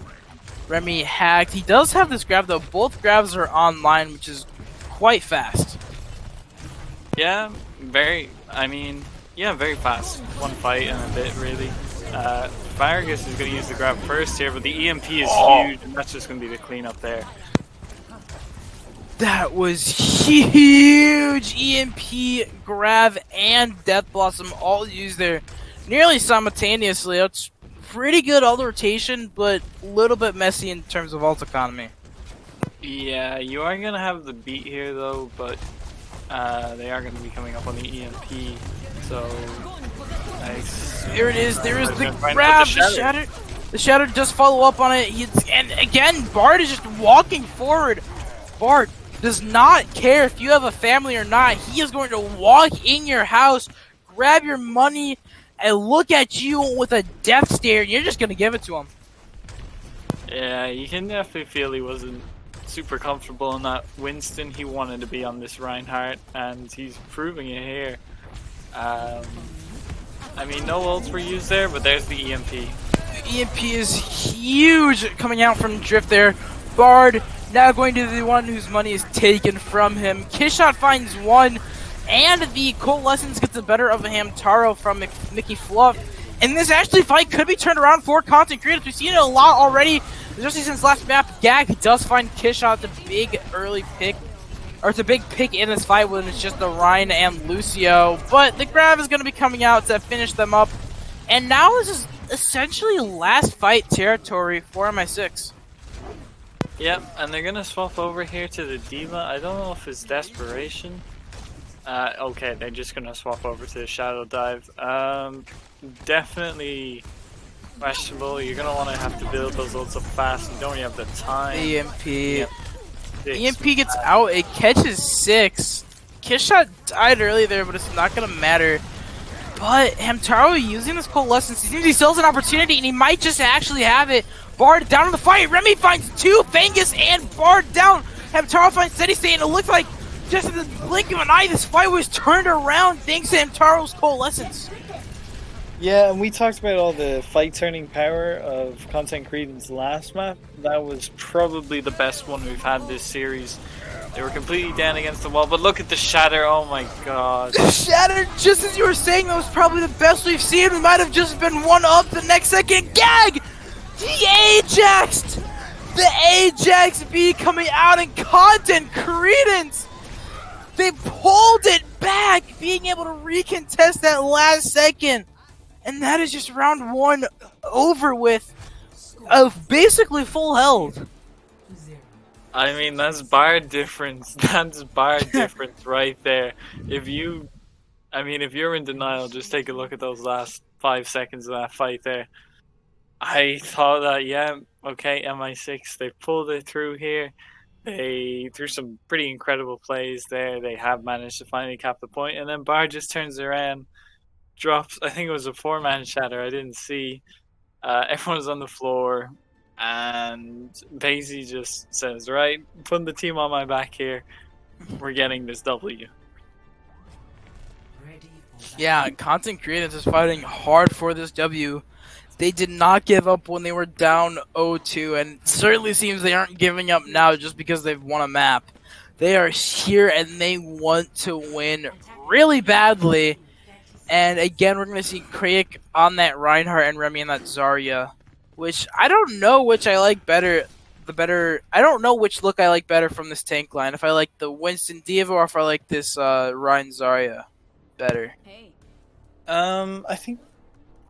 Remy hacked. He does have this grab though. Both grabs are online, which is quite fast. Yeah, very fast. One fight and a bit, really. Vargas is going to use the grab first here, but the EMP is huge, and that's just going to be the cleanup there. That was huge! EMP, grab, and Death Blossom all used there nearly simultaneously. That's pretty good ult rotation, but a little bit messy in terms of ult economy. Yeah, you are going to have the beat here though, but they are going to be coming up on the EMP, so... There it is, there is the grab, the Shatter. The Shatter does follow up on it, and again, Bard is just walking forward. Bard does not care if you have a family or not. He is going to walk in your house, grab your money, and look at you with a death stare, and you're just going to give it to him. Yeah, you can definitely feel he wasn't super comfortable in that Winston. He wanted to be on this Reinhardt, and he's proving it here. I mean, no ults were used there, but there's the EMP. The EMP is huge coming out from Drift there. Bard now going to the one whose money is taken from him. Kishot finds one, and the Coalescence gets the better of Hamtaro from Mickey Fluff. And this actually fight could be turned around for Content Creators. We've seen it a lot already, especially since last map. Gag does find Kishot the big early pick, or it's a big pick in this fight when it's just the Ryan and Lucio. But the grab is going to be coming out to finish them up. And now this is essentially last fight territory for MI6. Yep, and they're going to swap over here to the D.Va. I don't know if it's desperation. Okay, they're just going to swap over to the Shadow Dive. Definitely questionable. You're going to want to have to build those ults up fast. You don't really have the time. EMP. Yep. EMP gets out. It catches 6. Kishot died early there, but it's not going to matter. But Hamtaro using this Coalescence, he seems he still has an opportunity, and he might just actually have it. Bard down in the fight. Remy finds 2. Fangus and Bard down. Hamtaro finds Steady State, and it looks like just in the blink of an eye, this fight was turned around thanks to Hamtaro's Coalescence. Yeah, and we talked about all the fight-turning power of Content Credence last map. That was probably the best one we've had this series. They were completely down against the wall, but look at the Shatter. Oh my god. The Shatter, just as you were saying, that was probably the best we've seen. We might have just been one up the next second. Gag! The Ajax! The Ajax B coming out in Content Credence! They pulled it back, being able to recontest that last second. And that is just round 1 over with of basically full health. I mean, that's bar difference. That's bar difference right there. If you, I mean, if you're in denial, just take a look at those last 5 seconds of that fight there. I thought that, yeah, okay, MI6, they pulled it through here. They, through some pretty incredible plays there, they have managed to finally cap the point, and then Bar just turns around, drops, I think it was a four-man shatter, I didn't see. Everyone's on the floor, and Daisy just says, right, putting the team on my back here, we're getting this W. Ready for Yeah, Content Credence is fighting hard for this W. They did not give up when they were down 0-2, and it certainly seems they aren't giving up now just because they've won a map. They are here and they want to win really badly. And again, we're going to see Craig on that Reinhardt and Remy on that Zarya, which I don't know which I like better. I don't know which look I like better from this tank line. If I like the Winston Diva or if I like this Ryan Zarya better. I think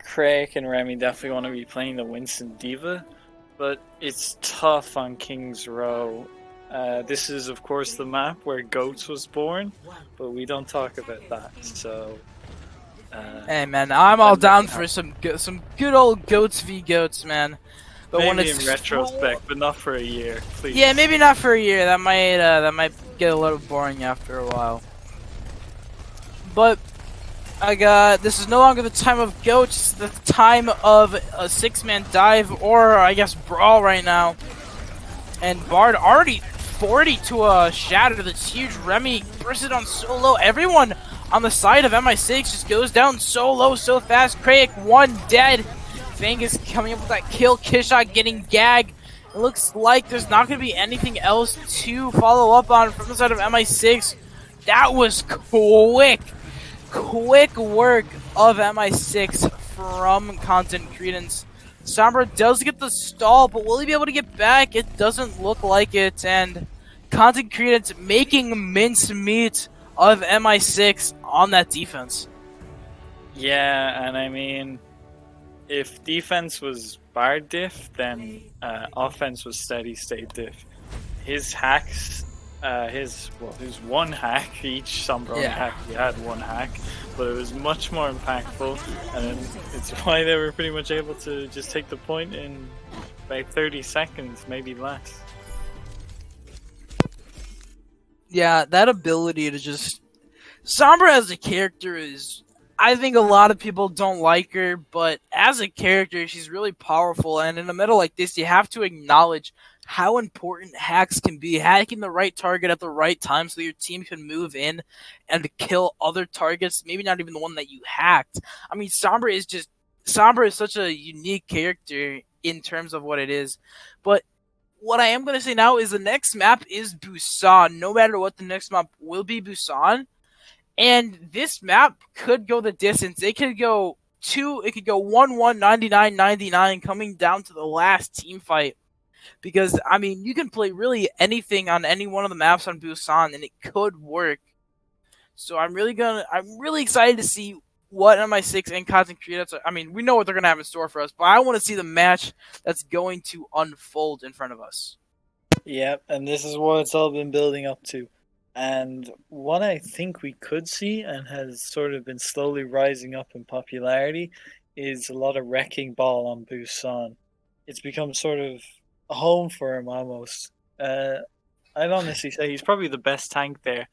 Craig and Remy definitely want to be playing the Winston Diva, but it's tough on King's Row. This is, of course, the map where Goats was born, but we don't talk about that. So, Hey man, I'm all down for some good old Goats v Goats, man. But maybe when it's in retrospect, but not for a year, please. yeah, maybe not for a year. That might get a little boring after a while. But this is no longer the time of Goats. It's the time of a six-man dive, or I guess brawl right now. And Bard already 40 to a shatter. That's huge. Remy bursted on so low. Everyone on the side of MI6 just goes down so low, so fast. Krayek one dead. Fangus coming up with that kill. Kishot getting gagged. It looks like there's not going to be anything else to follow up on from the side of MI6. That was quick. Quick work of MI6 from Content Credence. Sombra does get the stall, but will he be able to get back? It doesn't look like it. And Content Credence making mincemeat of MI6 on that defense. Yeah, and I mean, if defense was bar diff, then offense was steady state diff. His hacks, his one hack each. Sombra only hack, he had one hack, but it was much more impactful, and it's why they were pretty much able to just take the point in about 30 seconds, maybe less. Yeah, that ability to just... Sombra as a character is... I think a lot of people don't like her, but as a character, she's really powerful, and in a meta like this, you have to acknowledge how important hacks can be. Hacking the right target at the right time so that your team can move in and kill other targets, maybe not even the one that you hacked. I mean, Sombra is such a unique character in terms of what it is, but what I am going to say now is the next map is Busan. No matter what, the next map will be Busan. And this map could go the distance. It could go 1-1, 99-99, coming down to the last team fight. Because, I mean, you can play really anything on any one of the maps on Busan, and it could work. So I'm really excited to see what MI6 and Content Credence. I mean, we know what they're gonna have in store for us, but I want to see the match that's going to unfold in front of us. Yep, and this is what it's all been building up to. And what I think we could see, and has sort of been slowly rising up in popularity, is a lot of wrecking ball on Busan. It's become sort of a home for him almost. I'd honestly say he's probably the best tank there.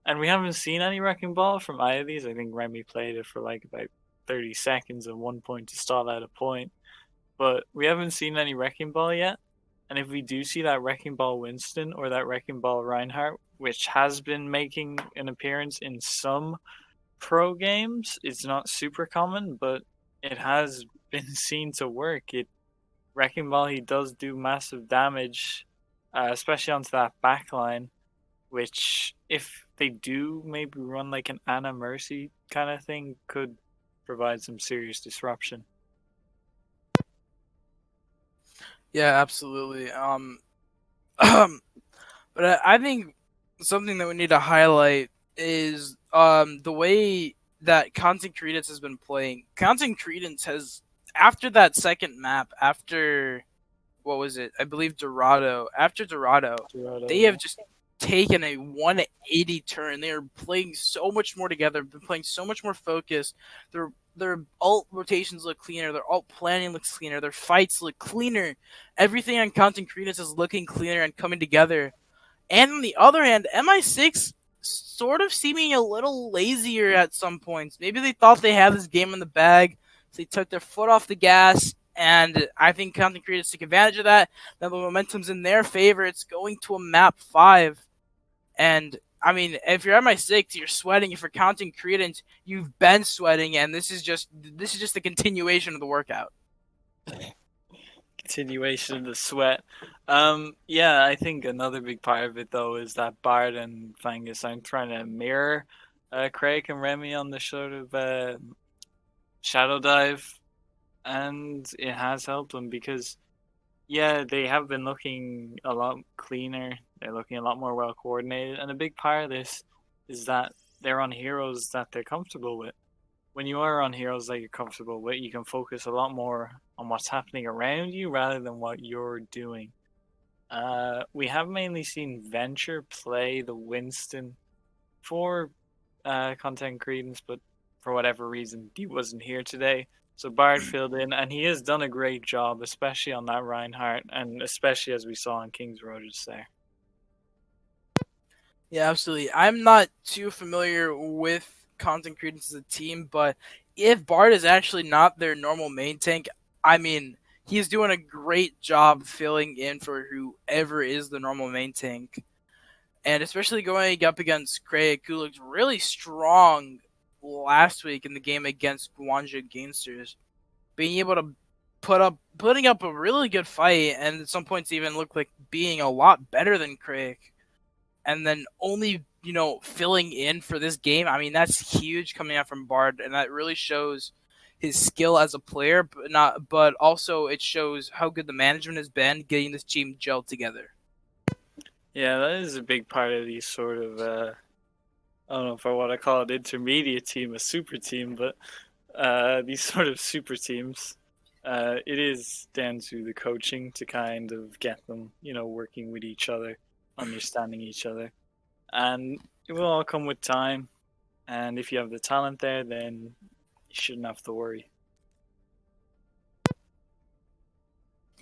And we haven't seen any wrecking ball from either of these. I think Remy played it for like about 30 seconds at one point to stall out a point. But we haven't seen any wrecking ball yet. And if we do see that wrecking ball Winston or that wrecking ball Reinhardt, which has been making an appearance in some pro games, it's not super common, but it has been seen to work. Wrecking ball, he does do massive damage, especially onto that backline, which if they do maybe run like an Ana Mercy kind of thing, could provide some serious disruption. Yeah, absolutely. But I think something that we need to highlight is the way that Content Credence has been playing. Content Credence has, after that second map, after what was it? I believe Dorado. After Dorado, they have just taken a 180 turn. They are playing so much more together. They're playing so much more focused. Their ult rotations look cleaner. Their ult planning looks cleaner. Their fights look cleaner. Everything on Counting Credence is looking cleaner and coming together. And on the other hand, MI6 sort of seeming a little lazier at some points. Maybe they thought they had this game in the bag, so they took their foot off the gas, and I think Counting Credence took advantage of that. Now the momentum's in their favor. It's going to a map 5. And, I mean, if you're MI6, you're sweating. If you're Counting Credence, you've been sweating, and this is just the continuation of the workout. Continuation of the sweat. Yeah, I think another big part of it though is that Bard and Fangus aren't trying to mirror Craig and Remy on the sort of shadow dive, and it has helped them because yeah, they have been looking a lot cleaner. They're looking a lot more well coordinated, and a big part of this is that they're on heroes that they're comfortable with. When you are on heroes that you're comfortable with, you can focus a lot more on what's happening around you rather than what you're doing. We have mainly seen Venture play the Winston for Content Credence, but for whatever reason, he wasn't here today. So Bard filled in, and he has done a great job, especially on that Reinhardt, and especially as we saw on King's Road just there. Yeah, absolutely. I'm not too familiar with Content Credence as a team, but if Bard is actually not their normal main tank, I mean, he's doing a great job filling in for whoever is the normal main tank. And especially going up against Craig, who looked really strong last week in the game against Guangzhou Gamesters. Being able to putting up a really good fight, and at some points even looked like being a lot better than Craig. And then only, filling in for this game. I mean, that's huge coming out from Bard, and that really shows his skill as a player, but also it shows how good the management has been getting this team gelled together. Yeah, that is a big part of these sort of I don't know if I want to call it intermediate team, a super team, but these sort of super teams, it is down to the coaching to kind of get them, working with each other, understanding each other. And it will all come with time. And if you have the talent there, then you shouldn't have to worry.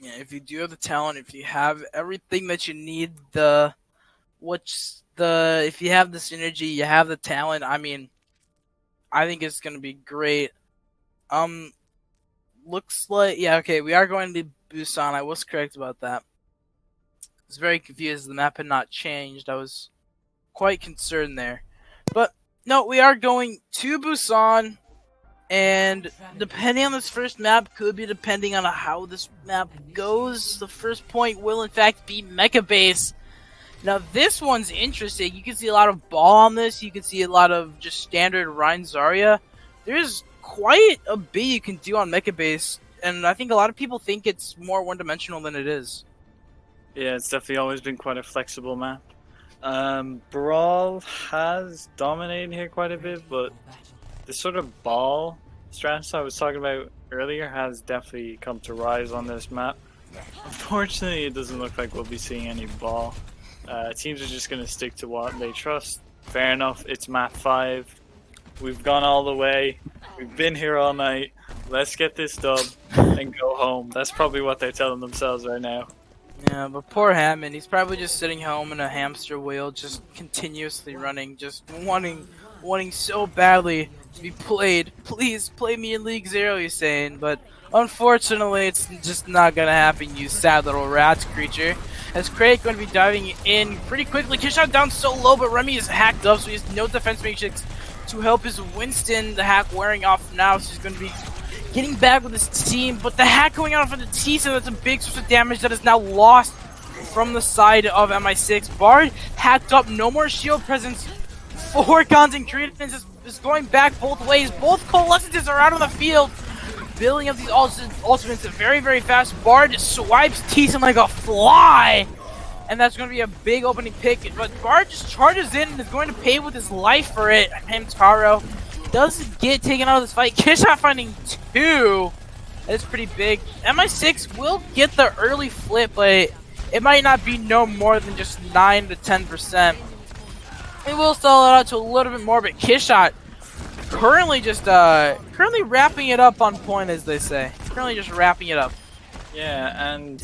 Yeah, if you do have the talent, if you have everything that you need, if you have the synergy, you have the talent, I mean, I think it's gonna be great. Looks like we are going to Busan. I was correct about that. I was very confused. The map had not changed. I was quite concerned there. But no, we are going to Busan. And depending on this first map, could be depending on how this map goes. The first point will in fact be Mecha Base. Now this one's interesting. You can see a lot of ball on this. You can see a lot of just standard Rein Zarya. There's quite a bit you can do on Mecha Base, and I think a lot of people think it's more one-dimensional than it is. Yeah, it's definitely always been quite a flexible map. Brawl has dominated here quite a bit, but the sort of ball strats I was talking about earlier has definitely come to rise on this map. Unfortunately, it doesn't look like we'll be seeing any ball. Teams are just going to stick to what they trust. Fair enough, it's map 5. We've gone all the way. We've been here all night. Let's get this dub and go home. That's probably what they're telling themselves right now. Yeah, but poor Hammond, he's probably just sitting home in a hamster wheel, just continuously running, just wanting so badly to be played. Please play me in League 0, he's saying, but unfortunately it's just not gonna happen, you sad little rat creature. As Craig going to be diving in pretty quickly. Kishot down so low, but Remy is hacked up, so he has no defense matrix to help his Winston. The hack wearing off now, so he's going to be getting back with his team, but the hack going out for the T, so that's a big source of damage that is now lost from the side of MI6. Bard hacked up, no more shield presence for Content Credence. Is going back both ways. Both Coalescences are out on the field. Building up these ultimates very, very fast. Bard swipes T-Son like a fly. And that's going to be a big opening pick. But Bard just charges in and is going to pay with his life for it. Hamtaro does get taken out of this fight. Kishot finding 2. That is pretty big. MI6 will get the early flip, but it might not be no more than just 9 to 10%. It will sell it out to a little bit more, but Kishot currently just currently wrapping it up on point, as they say. Currently just wrapping it up. Yeah, and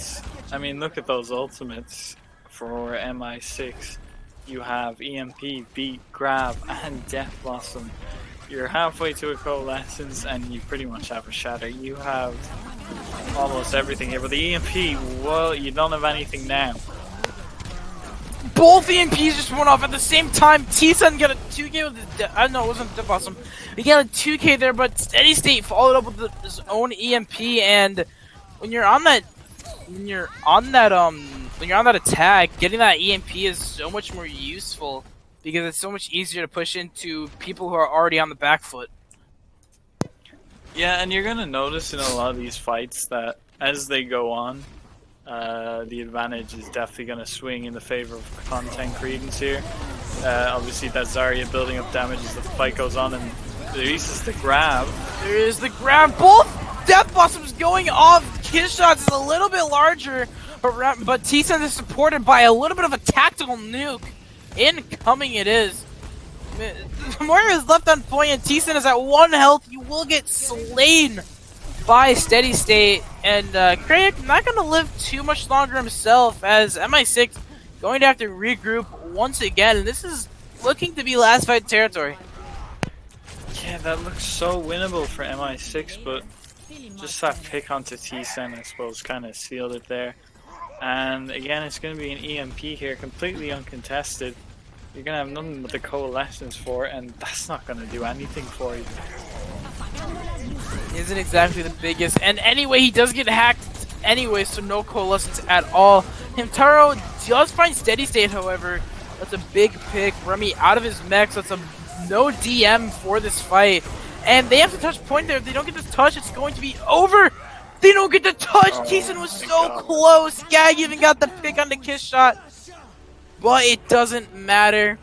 I mean, look at those ultimates for MI6. You have EMP, Beat, Grab, and Death Blossom. You're halfway to a Coalescence, and you pretty much have a Shatter. You have almost everything here, but the EMP, well, you don't have anything now. Both EMPs just went off at the same time. T-Sun got a 2K with his I know it wasn't Death Blossom. He got a 2K there, but Steady State followed up with his own EMP, and when you're on that attack, getting that EMP is so much more useful because it's so much easier to push into people who are already on the back foot. Yeah, and you're gonna notice in a lot of these fights that as they go on, the advantage is definitely gonna swing in the favor of content Credence here. Obviously, that Zarya building up damage as the fight goes on, and there is the grab. There is the grab. Both Death Blossoms going off. Kiss shots is a little bit larger, but T-Sun is supported by a little bit of a tactical nuke. Incoming it is. Moira is left on point, and T-Sun is at 1 health. You will get slain by Steady State, and Craig not going to live too much longer himself, as MI6 going to have to regroup once again, and this is looking to be last fight territory. Yeah, that looks so winnable for MI6, but just that pick onto T-Sun, I suppose, kind of sealed it there. And again, it's going to be an EMP here, completely uncontested. You're going to have nothing but the Coalescence for it, and that's not going to do anything for you. Isn't exactly the biggest, and anyway, he does get hacked anyway, so no Coalescence at all. Hamtaro does find Steady State, however. That's a big pick. Remy out of his mech, so that's a no DM for this fight. And they have to touch point there. If they don't get this touch, it's going to be over. They don't get the touch. Oh, T-Sun was so close. Gag even got the pick on the kiss shot. But it doesn't matter.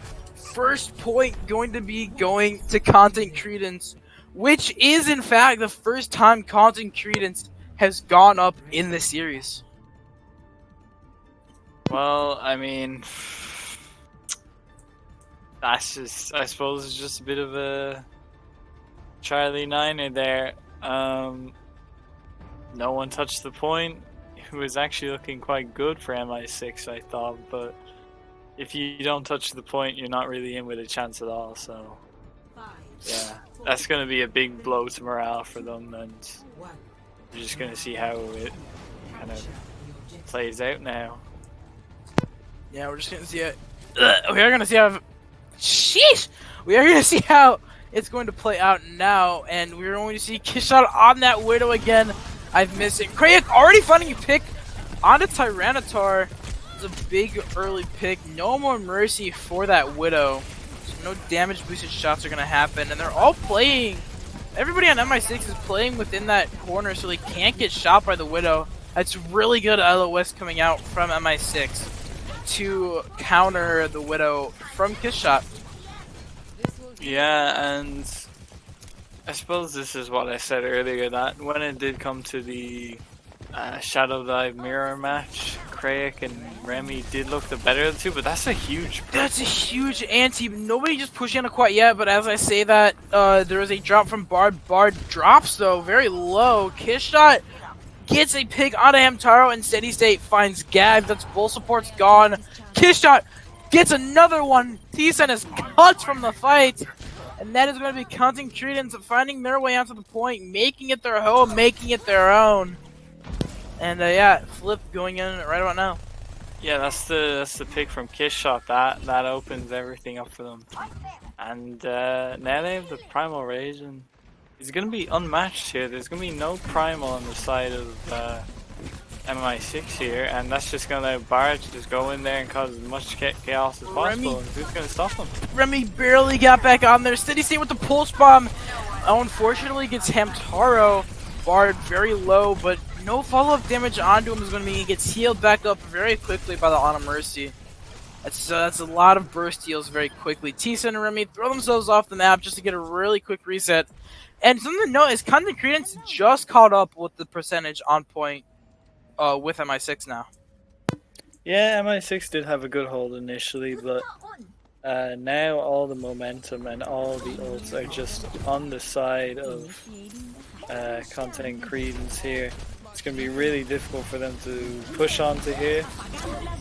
First point going to be going to Content Credence, which is in fact the first time Content Credence has gone up in the series. Well, I mean, that's just, I suppose, it's just a bit of a Charlie Niner there. No one touched the point. It was actually looking quite good for MI6, I thought, but if you don't touch the point, you're not really in with a chance at all, so yeah, that's going to be a big blow to morale for them, and you're just going to see how it kind of plays out now. Yeah, we're just going to see it. We are going to see how... Sheesh! We are going to see how it's going to play out now, and we're going to see Kishot on that Widow again. I've missed it. Krayak already finding a pick onto Tyranitar. It's a big early pick. No more mercy for that Widow. So no damage boosted shots are going to happen, and they're all playing. Everybody on MI6 is playing within that corner, so they can't get shot by the Widow. That's really good LOS coming out from MI6 to counter the Widow from Kiss Shot. Yeah, and I suppose this is what I said earlier, that when it did come to the Shadow Dive mirror match, Krayak and Remy did look the better of the two, but that's a huge... That's a huge anti. Nobody just pushing it quite yet, but as I say that, there is a drop from Bard. Bard drops, though, very low. Kiss Shot gets a pick onto Hamtaro, and Steady State finds Gag. That's full support's gone. Kiss Shot gets another one. T-Sun is cut from the fight. And that is going to be Content Credence finding their way onto the point, making it their home, making it their own. And yeah, flip going in right about now. Yeah, that's the pick from Kiss Shot. That opens everything up for them. And now they have the Primal Rage, and it's going to be unmatched here. There's going to be no Primal on the side of MI6 here, and that's just going to Bard to just go in there and cause as much chaos as possible. And who's going to stop them? Remy barely got back on there. Steady State with the pulse bomb. Unfortunately gets Hamtaro. Bard very low, but no follow-up damage onto him is going to mean he gets healed back up very quickly by the Honor Mercy. That's a lot of burst heals very quickly. T-Sun and Remy throw themselves off the map just to get a really quick reset. And something to note is Content Credence just caught up with the percentage on point with MI6 now. Yeah, MI6 did have a good hold initially, but now all the momentum and all the ults are just on the side of Content Credence here. It's going to be really difficult for them to push onto here.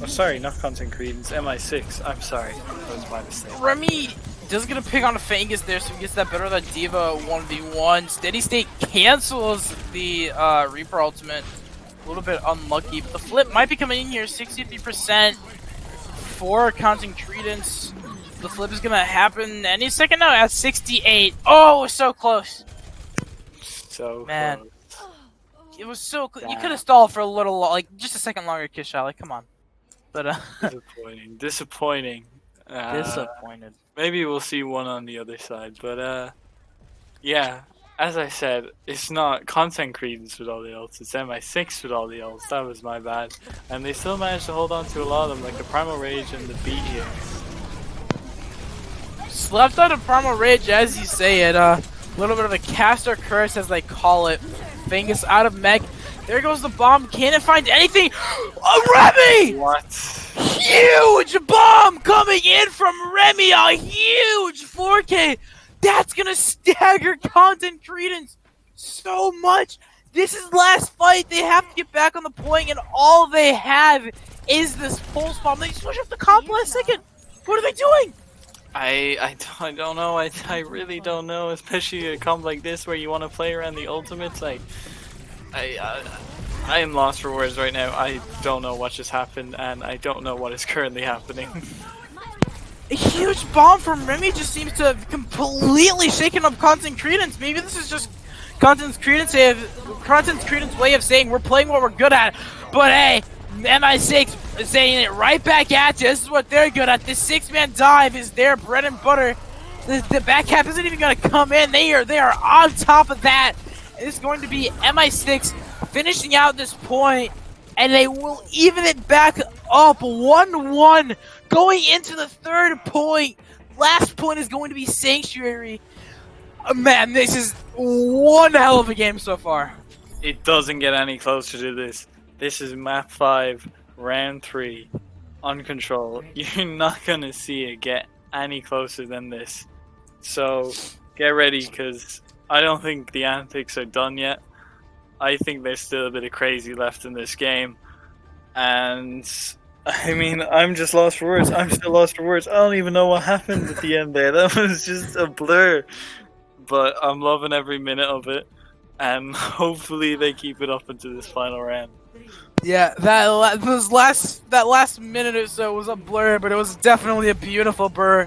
Oh, sorry, not Content Credence, MI6. I'm sorry, that was my mistake. Remy does get a pick on a Fangus there, so he gets that better than D.Va 1v1. Steady State cancels the Reaper ultimate. A little bit unlucky, but the flip might be coming in here. 63% for Content Credence. The flip is gonna happen any second now at 68. Oh, so close. So Man. close. It was so close. You could have stalled for a little, like just a second longer, Kisha. Like, come on. But Disappointing. disappointed. Maybe we'll see one on the other side, but yeah. As I said, it's not Content Credence with all the ults, it's MI6 with all the ults. That was my bad. And they still managed to hold on to a lot of them, like the Primal Rage and the Beat here. Slept out of Primal Rage, as you say it. A little bit of a caster curse, as they call it. Fangus out of mech. There goes the bomb. Can't it find anything? Oh, Remy! What? Huge bomb coming in from Remy. A huge 4K. That's gonna stagger Content Credence so much. This is last fight. They have to get back on the point, and all they have is this pulse bomb. They switch up the comp last second. What are they doing? I don't know. I really don't know, especially a comp like this where you want to play around the ultimates. I am lost for words right now. I don't know what just happened, and I don't know what is currently happening. A huge bomb from Remy just seems to have completely shaken up Content Credence. Maybe this is just Content Credence way of saying we're playing what we're good at. But hey, MI6 is saying it right back at you. This is what they're good at. This 6-man dive is their bread and butter. The back cap isn't even going to come in. They are on top of that. It's going to be MI6 finishing out this point, and they will even it back up 1-1. Going into the third point, last point is going to be Sanctuary. Man, this is one hell of a game so far. It doesn't get any closer to this. This is map 5, round 3, on control. You're not going to see it get any closer than this. So get ready, because I don't think the antics are done yet. I think there's still a bit of crazy left in this game. And I mean, I'm just lost for words. I'm still lost for words. I don't even know what happened at the end there. That was just a blur. But I'm loving every minute of it. And hopefully they keep it up into this final round. Yeah, that last minute or so was a blur, but it was definitely a beautiful blur.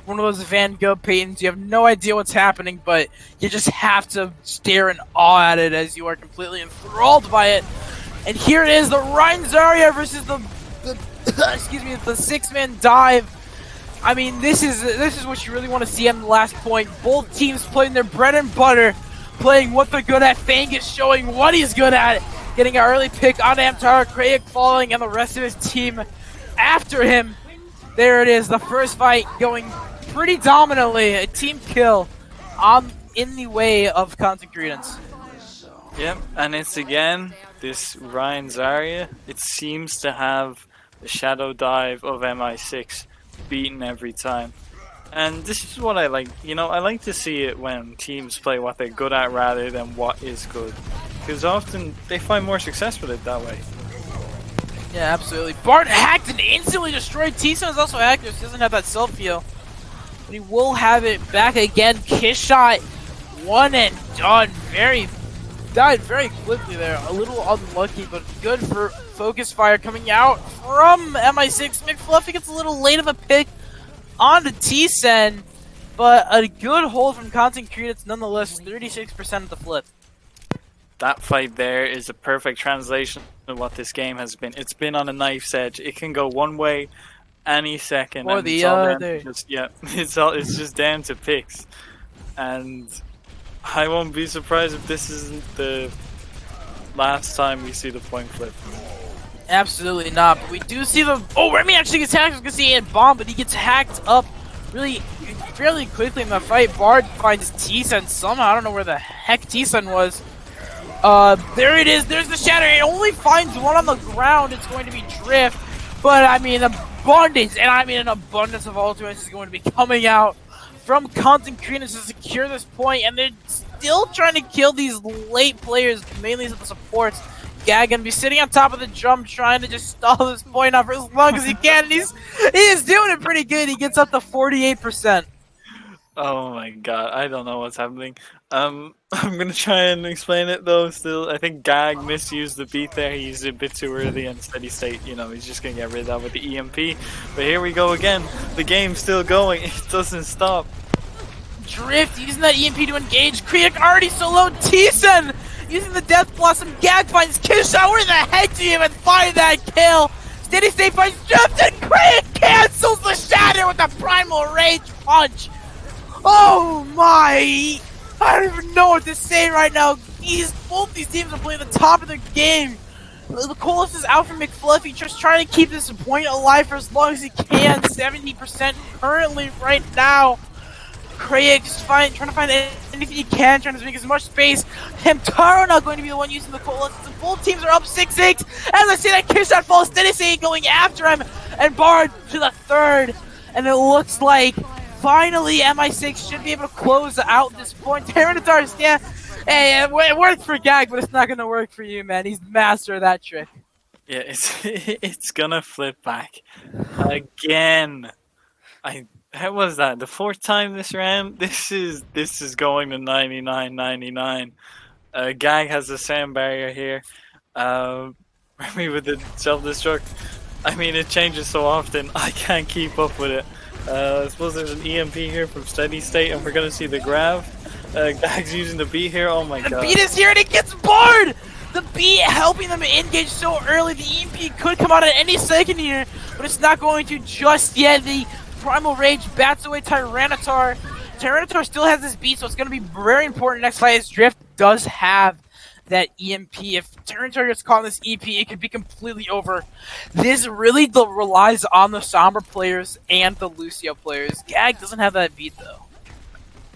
One of those Van Gogh paintings. You have no idea what's happening, but you just have to stare in awe at it as you are completely enthralled by it. And here it is, the Ryan Zarya versus the excuse me, the 6-man dive. I mean, this is what you really want to see on the last point. Both teams playing their bread and butter, playing what they're good at. Fangus showing what he's good at, getting an early pick on Amtar, Craig falling, and the rest of his team after him. There it is, the first fight going pretty dominantly. A team kill in the way of Content Credence. Yep, and it's again this Ryan Zarya. It seems to have the shadow dive of MI6 beaten every time. And this is what I like. You know, I like to see it when teams play what they're good at rather than what is good. Because often they find more success with it that way. Yeah, absolutely. Bart hacked and instantly destroyed. T-Sun is also hacked, so he doesn't have that self-heal. But he will have it back again. Kiss shot, one and done. Died very quickly there. A little unlucky, but good for focus fire coming out from MI6. McFluffy gets a little late of a pick on the T-Sen, but a good hold from Content Credence nonetheless. 36% of the flip. That fight there is a perfect translation of what this game has been. It's been on a knife's edge. It can go one way any second, or and the it's all other. it's just down to picks. And I won't be surprised if this isn't the last time we see the point flip. Absolutely not, but we do see the... Oh, Remy actually gets hacked. I was going to say he had bomb, but he gets hacked up really fairly quickly in the fight. Bard finds T-Sun somehow. I don't know where the heck T-Sun was. There it is. There's the shatter. It only finds one on the ground. It's going to be Drift. But, I mean, abundance, and I mean an abundance of ultimates is going to be coming out from Content Credence to secure this point, and they're still trying to kill these late players, mainly the supports. Gag gonna be sitting on top of the drum trying to just stall this point out for as long as he can, and he is doing it pretty good. He gets up to 48%. Oh my god, I don't know what's happening. I'm gonna try and explain it though. Still, I think Gag misused the beat there. He used it a bit too early and steady state. You know, he's just gonna get rid of that with the EMP. But here we go again. The game's still going. It doesn't stop. Drift using that EMP to engage. Kriak already soloed T-Sun using the Death Blossom. Gag finds Kishot. Where the heck do you even find that kill? Steady State finds Drift, and Kriak cancels the shatter with the Primal Rage punch. Oh my! I don't even know what to say right now. Both these teams are playing the top of their game. The Colas is out for McFluffy, just trying to keep this point alive for as long as he can. 70% currently right now. Craig just trying to find anything he can, trying to make as much space. Hamtaro not going to be the one using the Colas. Both teams are up 6-6. As I see that Kishot falls, Steady State going after him, and Bard to the third. And it looks like finally MI6 should be able to close out this point. Tyranitar stand. Hey, it worked for Gag, but it's not going to work for you, man. He's master of that trick. Yeah, it's gonna flip back again. How was that? The fourth time this round? This is going to 99-99. Gag has the same barrier here. Remy with the self-destruct. I mean, it changes so often. I can't keep up with it. I suppose there's an EMP here from Steady State, and we're gonna see the grab. Gag's using the beat here. Oh my god. The beat is here, and it gets Bard! The beat helping them engage so early. The EMP could come out at any second here, but it's not going to just yet. The Primal Rage bats away Tyranitar. Tyranitar still has this beat, so it's going to be very important next fight as Drift does have that EMP. If Tyranitar gets caught in this EP, it could be completely over. This really relies on the Sombra players and the Lucio players. Gag doesn't have that beat, though.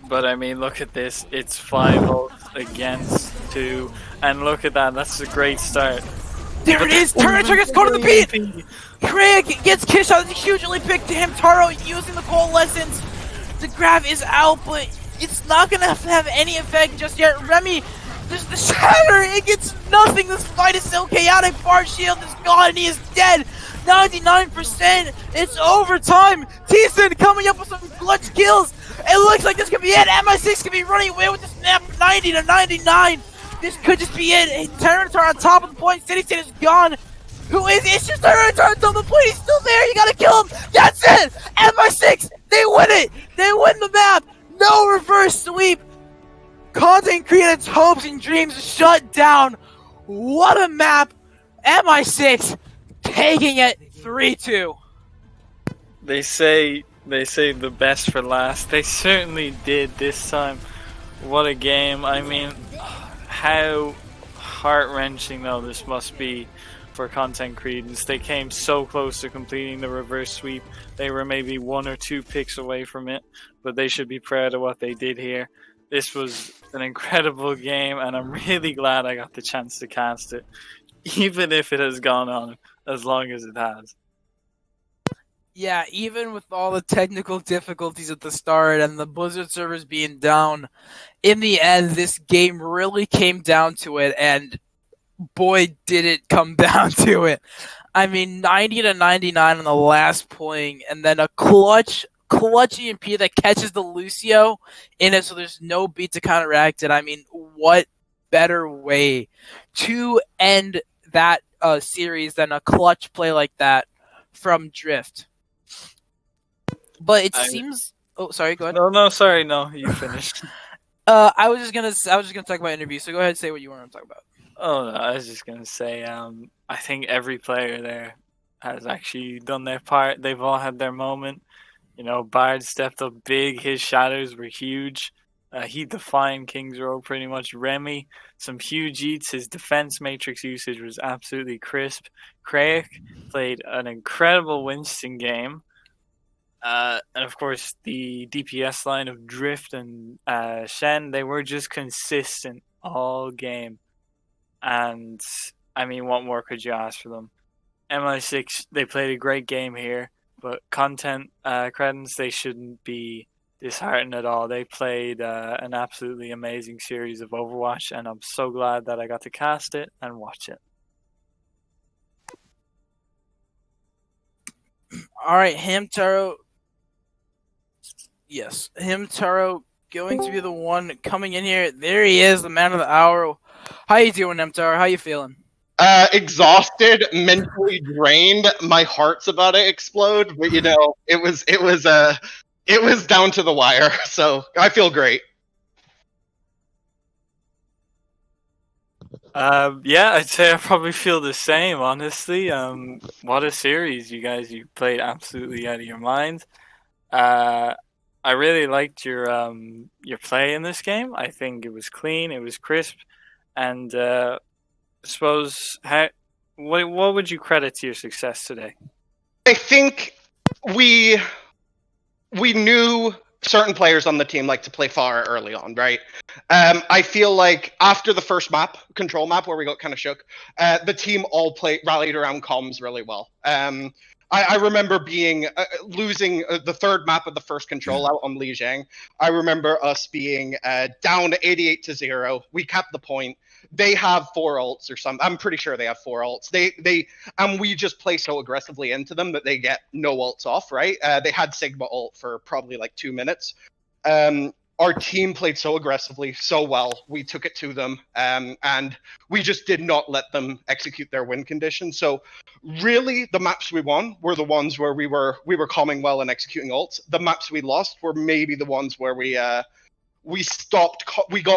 But I mean, look at this. It's 5 ults against 2. And look at that. That's a great start. There it is! Tyranitar gets caught in the beat! Craig gets Kishot. It's a huge early pick to him. Taro using the coalescence. The grab is out, but it's not going to have any effect just yet. Remy, there's the shatter. It gets nothing. This fight is so chaotic. Bard shield is gone and he is dead. 99%. It's overtime. T-Sun coming up with some clutch kills. It looks like this could be it. MI6 could be running away with this map 90-99. This could just be it. Tyranitar on top of the point. Steady State is gone. Who is it? It's just Tyranitar on top of the point. He's still there. You gotta kill him. That's it. MI6. They win it. They win the map. No reverse sweep. Content Credence hopes and dreams shut down. What a map. MI6 taking it 3-2. They say the best for last. They certainly did this time. What a game. I mean, how heart-wrenching though this must be for Content Credence. They came so close to completing the reverse sweep. They were maybe 1 or 2 picks away from it, but they should be proud of what they did here. This was an incredible game, and I'm really glad I got the chance to cast it, even if it has gone on as long as it has. Yeah, even with all the technical difficulties at the start and the Blizzard servers being down, in the end, this game really came down to it, and boy, did it come down to it. I mean, 90-99 on the last point, and then a clutch EMP that catches the Lucio in it, so there's no beat to counteract it. I mean, what better way to end that series than a clutch play like that from Drift? But it seems. Oh, sorry. Go ahead. No, sorry. No, you finished. I was just gonna talk about interviews. So go ahead and say what you want to talk about. Oh, no, I was just gonna say. I think every player there has actually done their part. They've all had their moment. You know, Bard stepped up big. His shadows were huge. He defined King's Row pretty much. Remy, some huge eats. His defense matrix usage was absolutely crisp. Craig played an incredible Winston game. And of course, the DPS line of Drift and Shen, they were just consistent all game. And I mean, what more could you ask for them? MI6, they played a great game here, but content Credence, they shouldn't be disheartened at all. They played an absolutely amazing series of Overwatch, and I'm so glad that I got to cast it and watch it. All right, Hamtaro. Yes, Hamtaro going to be the one coming in here. There he is, the man of the hour. How you doing, Hamtaro? How you feeling? Exhausted, mentally drained. My heart's about to explode, but it was down to the wire. So I feel great. Yeah, I'd say I probably feel the same, honestly. What a series, you guys! You played absolutely out of your mind. I really liked your play in this game. I think it was clean, it was crisp, and I suppose what would you credit to your success today? I think we knew certain players on the team like to play far early on, right? I feel like after the first map, control map, where we got kind of shook, the team all rallied around comms really well. I remember losing the third map of the first control out on Lijiang. I remember us being down 88-0. We kept the point. They have 4 ults or something. I'm pretty sure they have 4 ults. And we just play so aggressively into them that they get no ults off, right? They had Sigma ult for probably like 2 minutes. Our team played so aggressively, so well. We took it to them, and we just did not let them execute their win condition. So really, the maps we won were the ones where we were calming well and executing ults. The maps we lost were maybe the ones where we got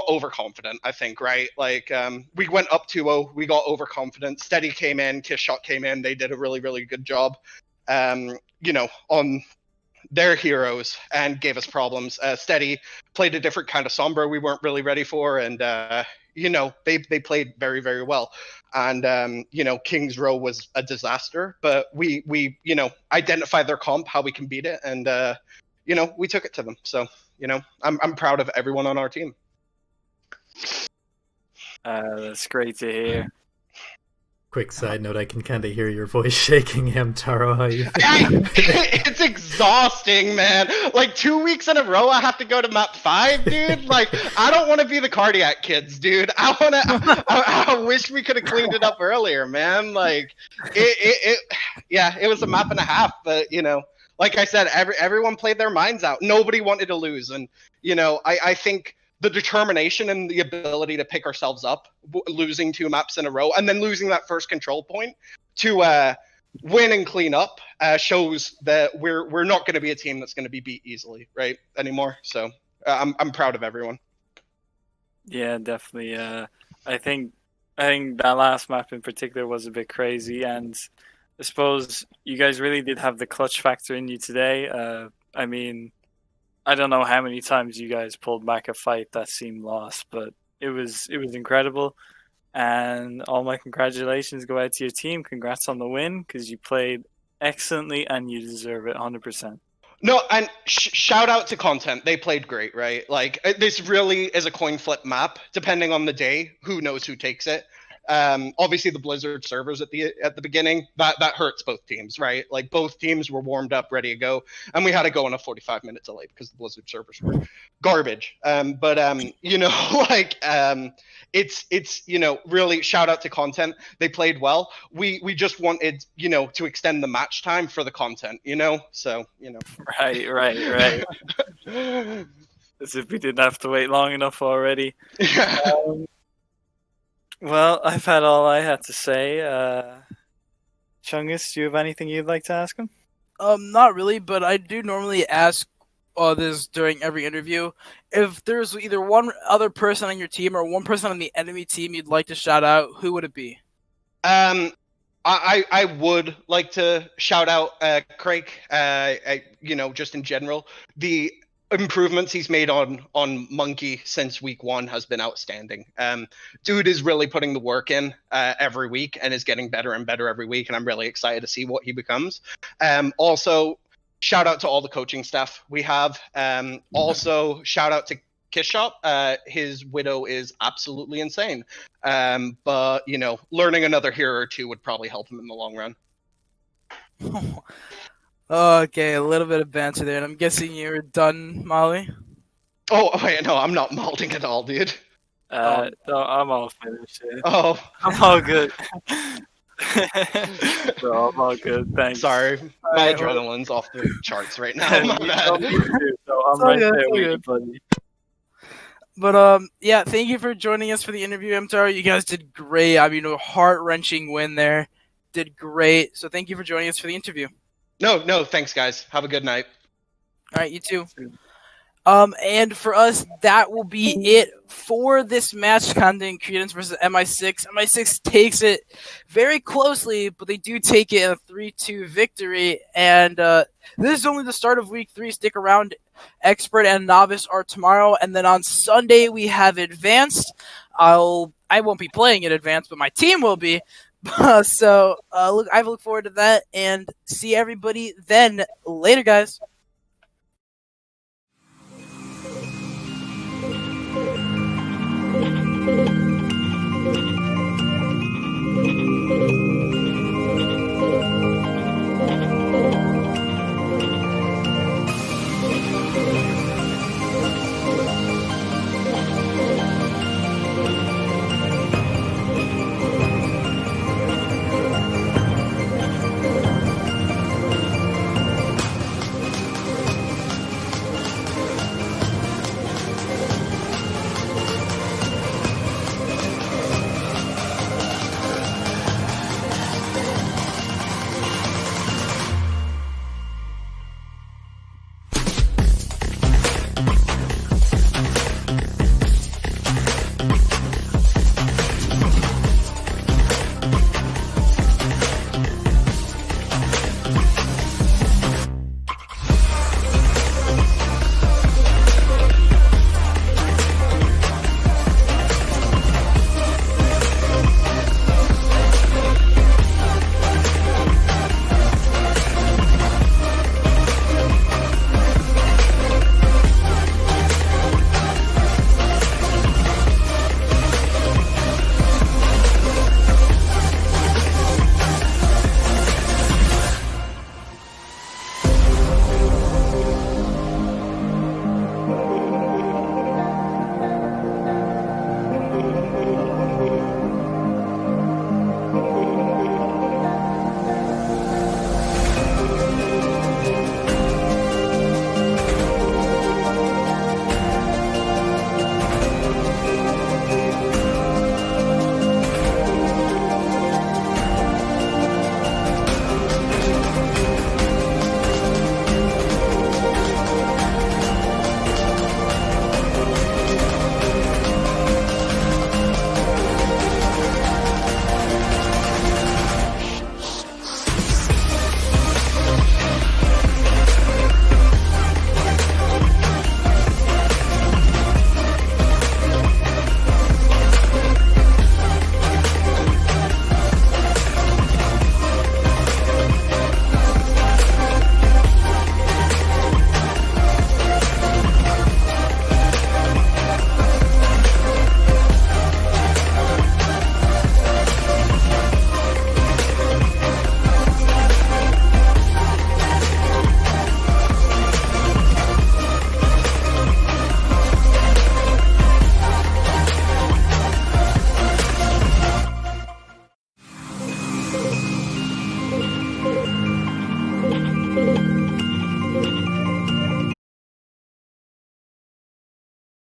overconfident, I think, right? Like, we went up 2-0, we got overconfident. Steady came in, Kiss Shot came in. They did a really, really good job, on their heroes and gave us problems. Steady played a different kind of Sombra we weren't really ready for, and they played very, very well. And King's Row was a disaster, but we identified their comp, how we can beat it, and we took it to them. So I'm proud of everyone on our team. That's great to hear. Quick side note, I can kind of hear your voice shaking, Hamtaro. How you It's exhausting, man. Like 2 weeks in a row, I have to go to map 5, dude. Like, I don't want to be the cardiac kids, dude. I wish we could have cleaned it up earlier, man. Like, it was a map and a half, but like I said, everyone played their minds out. Nobody wanted to lose, and I think the determination and the ability to pick ourselves up, losing 2 maps in a row, and then losing that first control point to win and clean up, shows that we're not going to be a team that's going to be beat easily, right, anymore. So I'm proud of everyone. Yeah, definitely. I think that last map in particular was a bit crazy, and I suppose you guys really did have the clutch factor in you today. I mean, I don't know how many times you guys pulled back a fight that seemed lost, but it was incredible. And all my congratulations go out to your team. Congrats on the win, because you played excellently and you deserve it 100%. No, and shout out to content. They played great, right? Like, this really is a coin flip map. Depending on the day, who knows who takes it. Obviously the Blizzard servers at the beginning, that hurts both teams, right? Like, both teams were warmed up, ready to go, and we had to go on a 45-minute delay because the Blizzard servers were garbage. It's really shout out to content. They played well. We just wanted to extend the match time for the content, so Right. As if we didn't have to wait long enough already. Well, I've had all I had to say. Chungus, do you have anything you'd like to ask him? Not really, but I do normally ask this during every interview. If there's either one other person on your team or one person on the enemy team you'd like to shout out, who would it be? I would like to shout out Craig. Just in general, the improvements he's made on Monkey since week 1 has been outstanding. Dude is really putting the work in every week and is getting better and better every week, and I'm really excited to see what he becomes. Also, shout out to all the coaching staff we have. Also, shout out to Kiss Shop. His widow is absolutely insane. But, you know, learning another hero or two would probably help him in the long run. Okay, a little bit of banter there, and I'm guessing you're done, Molly? Oh, wait, no, I'm not malding at all, dude. No, I'm all finished. Yeah. Oh, I'm all good. No, I'm all good. Thanks. sorry. My Alright, well- adrenaline's off the charts right now. My Me bad. too, so I'm It's all right good, there it's all with you, good. buddy. But yeah, thank you for joining us for the interview, MTR. You guys did great. I mean, a heart-wrenching win there. Did great. So thank you for joining us for the interview. No, thanks, guys. Have a good night. All right, you too. And for us, that will be it for this match content, Credence versus MI6. MI6 takes it very closely, but they do take it in a 3-2 victory. And this is only the start of week 3. Stick around. Expert and Novice are tomorrow, and then on Sunday we have Advanced. I won't be playing at Advanced, but my team will be. So I look forward to that, and see everybody then. Later, guys.